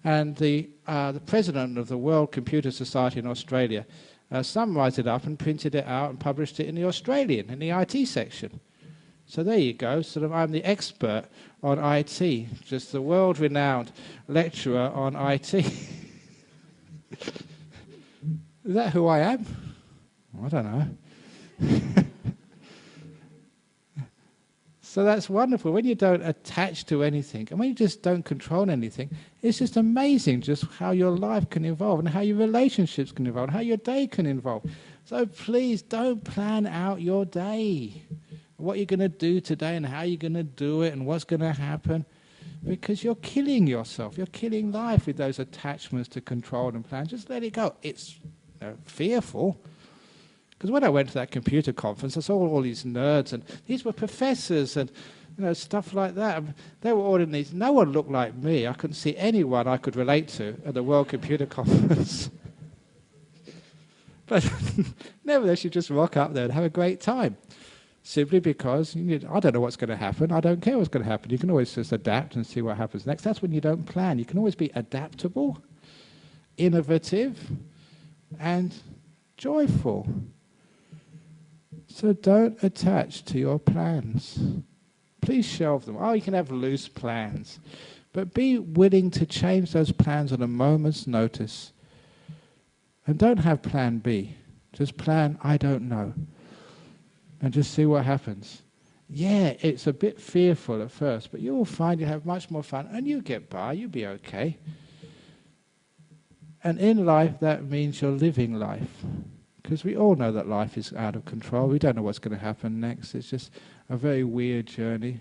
And the president of the World Computer Society in Australia summarised it up and printed it out and published it in the Australian, in the IT section. So there you go. Sort of, I'm the expert on IT, just the world-renowned lecturer on IT. Is that who I am? I don't know. So that's wonderful. When you don't attach to anything, and when you just don't control anything, it's just amazing just how your life can evolve and how your relationships can evolve and how your day can evolve. So please don't plan out your day, what you're going to do today and how you're going to do it and what's going to happen, because you're killing yourself. You're killing life with those attachments to control and plan. Just let it go. It's fearful. Because when I went to that computer conference, I saw all these nerds, and these were professors and stuff like that. They were all in these. No one looked like me. I couldn't see anyone I could relate to at the World Computer Conference. But nevertheless, you just rock up there and have a great time. Simply because I don't know what's going to happen. I don't care what's going to happen. You can always just adapt and see what happens next. That's when you don't plan. You can always be adaptable, innovative, and joyful. So don't attach to your plans. Please shelve them. Oh, you can have loose plans. But be willing to change those plans on a moment's notice. And don't have plan B. Just plan, I don't know. And just see what happens. Yeah, it's a bit fearful at first, but you'll find you have much more fun, and you get by, you'll be okay. And in life, that means you're living life. Because we all know that life is out of control. We don't know what's going to happen next. It's just a very weird journey.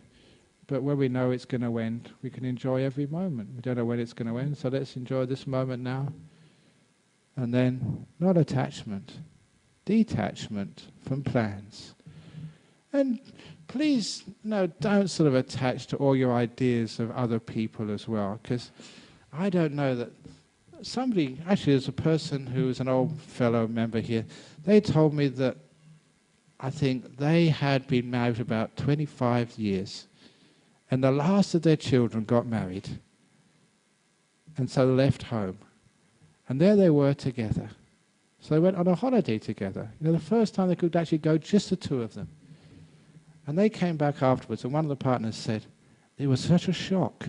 But when we know it's going to end, we can enjoy every moment. We don't know when it's going to end, so let's enjoy this moment now. And then, not attachment, detachment from plans. And please, don't sort of attach to all your ideas of other people as well, because I don't know that somebody, actually there's a person who is an old fellow member here, they told me that I think they had been married about 25 years, and the last of their children got married, and so left home. And there they were together. So they went on a holiday together. The first time they could actually go, just the two of them. And they came back afterwards, and one of the partners said, it was such a shock.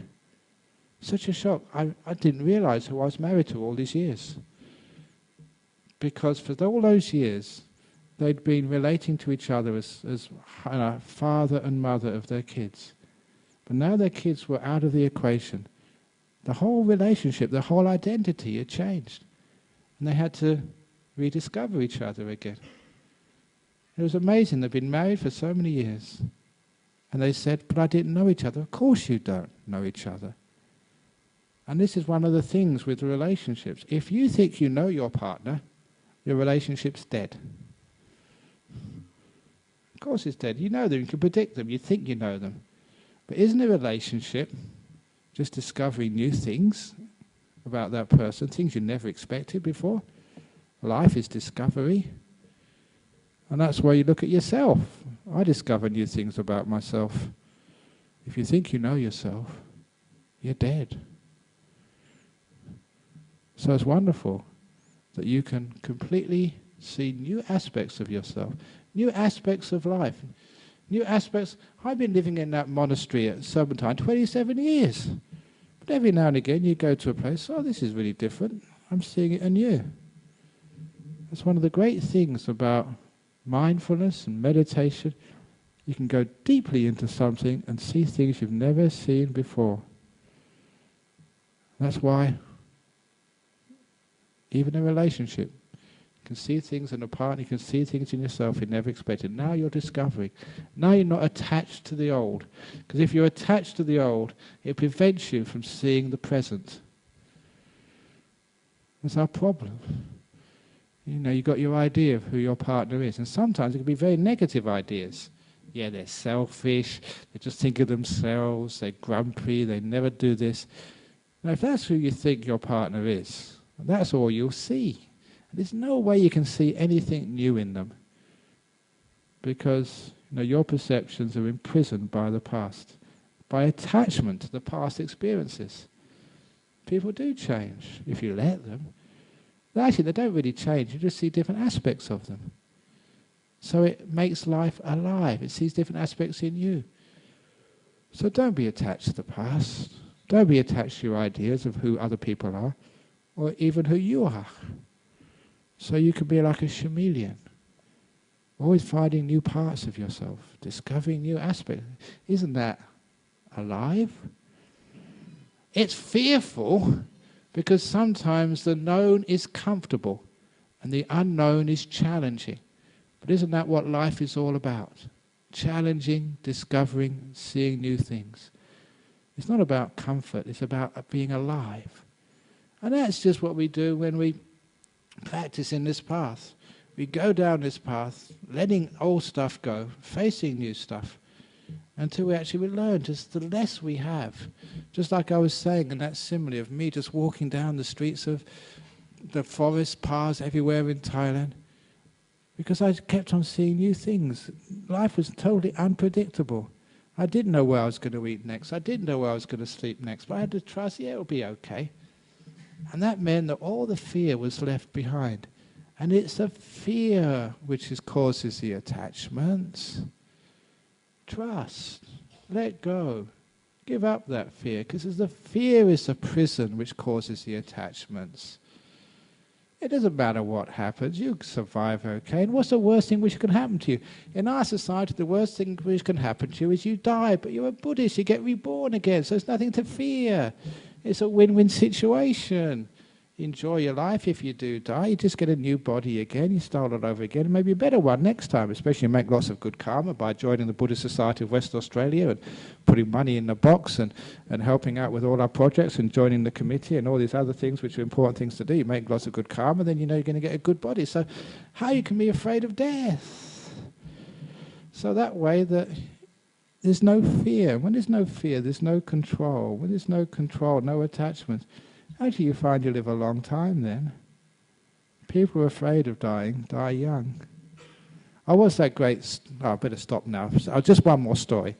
Such a shock. I didn't realize who I was married to all these years. Because for all those years, they'd been relating to each other as father and mother of their kids. But now their kids were out of the equation. The whole relationship, the whole identity had changed. And they had to rediscover each other again. It was amazing. They'd been married for so many years. And they said, but I didn't know each other. Of course you don't know each other. And this is one of the things with relationships. If you think you know your partner, your relationship's dead. Of course it's dead. You know them, you can predict them, you think you know them. But isn't a relationship just discovering new things about that person, things you never expected before? Life is discovery. And that's why you look at yourself. I discover new things about myself. If you think you know yourself, you're dead. So it's wonderful that you can completely see new aspects of yourself, new aspects of life, new aspects. I've been living in that monastery at Serpentine 27 years. But every now and again you go to a place, oh, this is really different. I'm seeing it anew. That's one of the great things about mindfulness and meditation. You can go deeply into something and see things you've never seen before. That's why, even in a relationship, you can see things in a partner, you can see things in yourself you never expected. Now you're discovering. Now you're not attached to the old. Because if you're attached to the old, it prevents you from seeing the present. That's our problem. You know, you've got your idea of who your partner is. And sometimes it can be very negative ideas. Yeah, they're selfish, they just think of themselves, they're grumpy, they never do this. Now, if that's who you think your partner is, that's all you'll see. There's no way you can see anything new in them. Because your perceptions are imprisoned by the past, by attachment to the past experiences. People do change, if you let them. Actually, they don't really change, you just see different aspects of them. So it makes life alive. It sees different aspects in you. So don't be attached to the past. Don't be attached to your ideas of who other people are, or even who you are. So you can be like a chameleon, always finding new parts of yourself, discovering new aspects. Isn't that alive? It's fearful, because sometimes the known is comfortable, and the unknown is challenging. But isn't that what life is all about? Challenging, discovering, seeing new things. It's not about comfort, it's about being alive. And that's just what we do when we practice in this path. We go down this path, letting old stuff go, facing new stuff, until we actually learn. Just the less we have. Just like I was saying in that simile of me just walking down the streets of the forest paths everywhere in Thailand, because I kept on seeing new things. Life was totally unpredictable. I didn't know where I was going to eat next. I didn't know where I was going to sleep next. But I had to trust, it'll be okay. And that meant that all the fear was left behind. And it's the fear which causes the attachments. Trust. Let go. Give up that fear. Because the fear is the prison which causes the attachments. It doesn't matter what happens, you survive okay. And what's the worst thing which can happen to you? In our society, the worst thing which can happen to you is you die, but you're a Buddhist, you get reborn again, so there's nothing to fear. It's a win-win situation. Enjoy your life. If you do die, you just get a new body again, you start all over again, maybe a better one next time, especially make lots of good karma by joining the Buddhist Society of West Australia and putting money in the box and helping out with all our projects and joining the committee and all these other things which are important things to do. You make lots of good karma, then you know you're going to get a good body. So how you can be afraid of death? So that way that there's no fear. When there's no fear, there's no control. When there's no control, no attachment, actually you find you live a long time then. People are afraid of dying, die young. I was that great... I better stop now. Just one more story.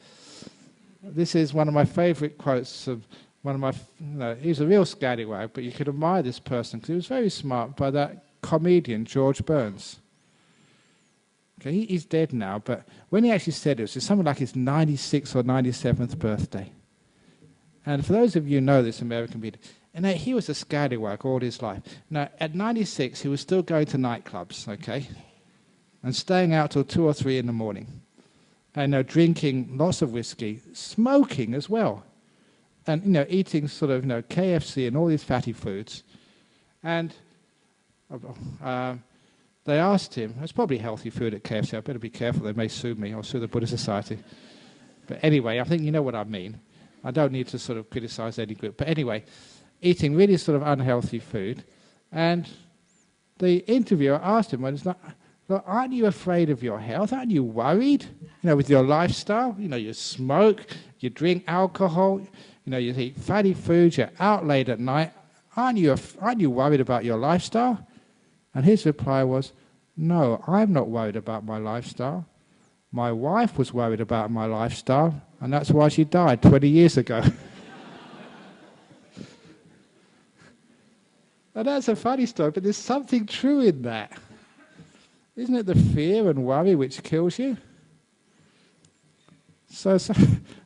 This is one of my favourite quotes of one of my... he's a real scallywag, but you could admire this person because he was very smart, by that comedian George Burns. Okay, he's dead now, but when he actually said it was something like his 96th or 97th birthday. And for those of you who know this American comedian, and he was a scallywag all his life. Now, at 96, he was still going to nightclubs, okay, and staying out till 2 or 3 in the morning, and drinking lots of whiskey, smoking as well, and eating sort of KFC and all these fatty foods. And they asked him, it's probably healthy food at KFC, I better be careful, they may sue me, or sue the Buddhist Society. But anyway, I think you know what I mean. I don't need to sort of criticize any group. But anyway, eating really sort of unhealthy food. And the interviewer asked him, well, it's like, look, aren't you afraid of your health? Aren't you worried? With your lifestyle, you smoke, you drink alcohol, you eat fatty foods, you're out late at night. Aren't you worried about your lifestyle? And his reply was, No, I'm not worried about my lifestyle. My wife was worried about my lifestyle, and that's why she died 20 years ago. And that's a funny story, but there's something true in that. Isn't it the fear and worry which kills you? So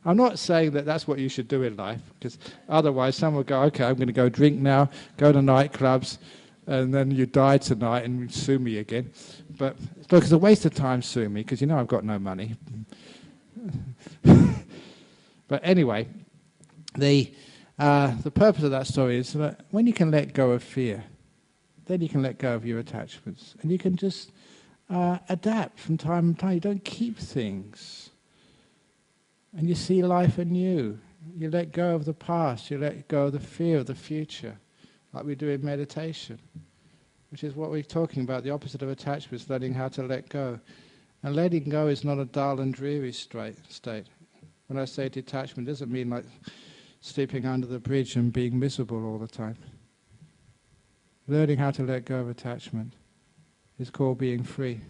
I'm not saying that that's what you should do in life, because otherwise someone will go, okay, I'm going to go drink now, go to nightclubs, and then you die tonight and sue me again. But look, it's a waste of time suing me, because you know I've got no money. But anyway, the purpose of that story is that when you can let go of fear, then you can let go of your attachments, and you can just adapt from time to time. You don't keep things. And you see life anew. You let go of the past. You let go of the fear of the future, like we do in meditation, which is what we're talking about. The opposite of attachment is learning how to let go. And letting go is not a dull and dreary state. When I say detachment, it doesn't mean like sleeping under the bridge and being miserable all the time. Learning how to let go of attachment is called being free.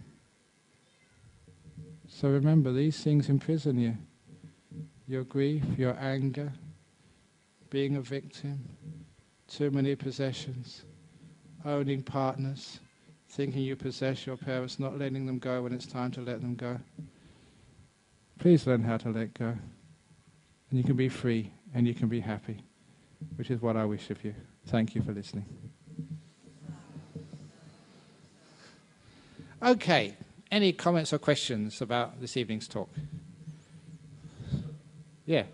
So remember, these things imprison you. Your grief, your anger, being a victim, too many possessions, owning partners, thinking you possess your parents, not letting them go when it's time to let them go. Please learn how to let go. And you can be free and you can be happy, which is what I wish of you. Thank you for listening. Okay, any comments or questions about this evening's talk? Yeah.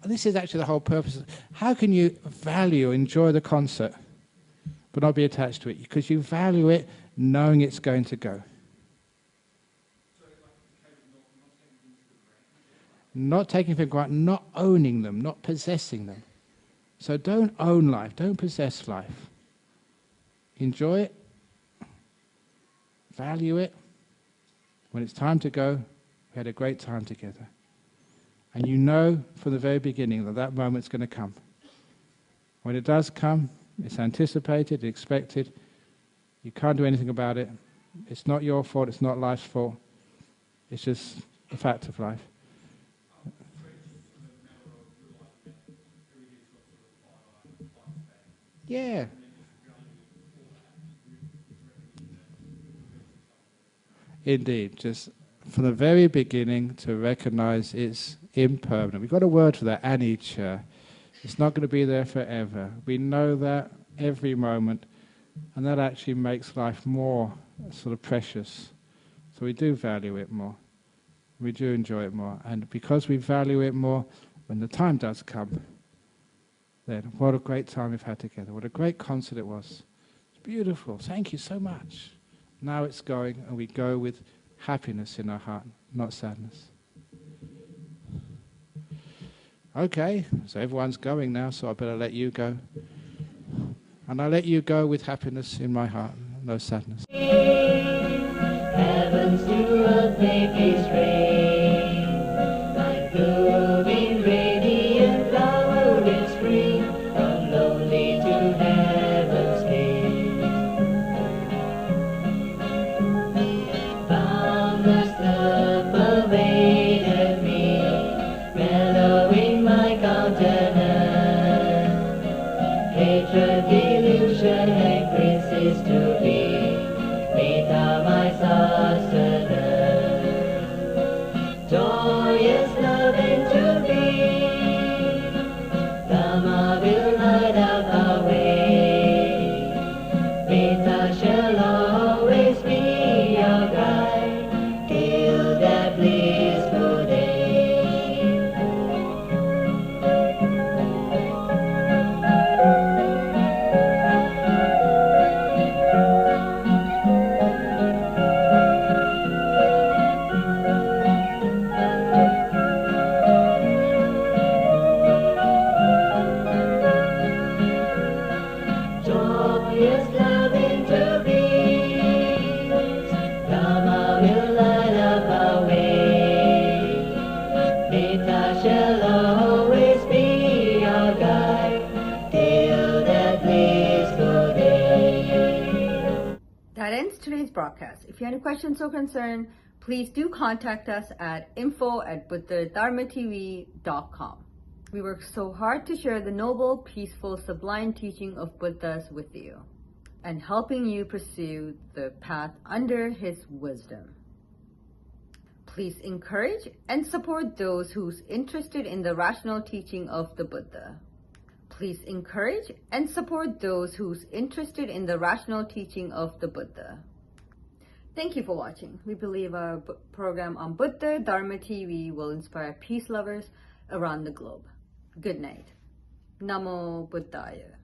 This is actually the whole purpose. How can you value, enjoy the concert, but not be attached to it? Because you value it knowing it's going to go. Not taking for granted, not owning them, not possessing them. So don't own life, don't possess life. Enjoy it. Value it. When it's time to go, we had a great time together. And you know from the very beginning that that moment's going to come. When it does come, it's anticipated, expected. You can't do anything about it. It's not your fault, it's not life's fault. It's just a fact of life. Yeah. Indeed, just from the very beginning to recognize it's impermanent. We've got a word for that, anicca. It's not going to be there forever. We know that every moment, and that actually makes life more sort of precious. So we do value it more. We do enjoy it more. And because we value it more, when the time does come, then what a great time we've had together. What a great concert it was. It's beautiful. Thank you so much. Now it's going, and we go with happiness in our heart, not sadness. Okay, so everyone's going now, so I better let you go. And I let you go with happiness in my heart, no sadness. Heavens to earth may peace reign, like blooming radiant flower in spring, from lonely to heaven's gate. Boundless love pervaded me, mellowing my countenance. Hatred, delusion, and graces to be, meet thou my sustenance. broadcast. If you have any questions or concern, please do contact us at info@buddhadharmatv.com. We work so hard to share the noble, peaceful, sublime teaching of Buddhas with you and helping you pursue the path under his wisdom. Please encourage and support those who's interested in the rational teaching of the Buddha. Please encourage and support those who's interested in the rational teaching of the Buddha. Thank you for watching. We believe our program on Buddha Dharma TV will inspire peace lovers around the globe. Good night. Namo Buddhaya.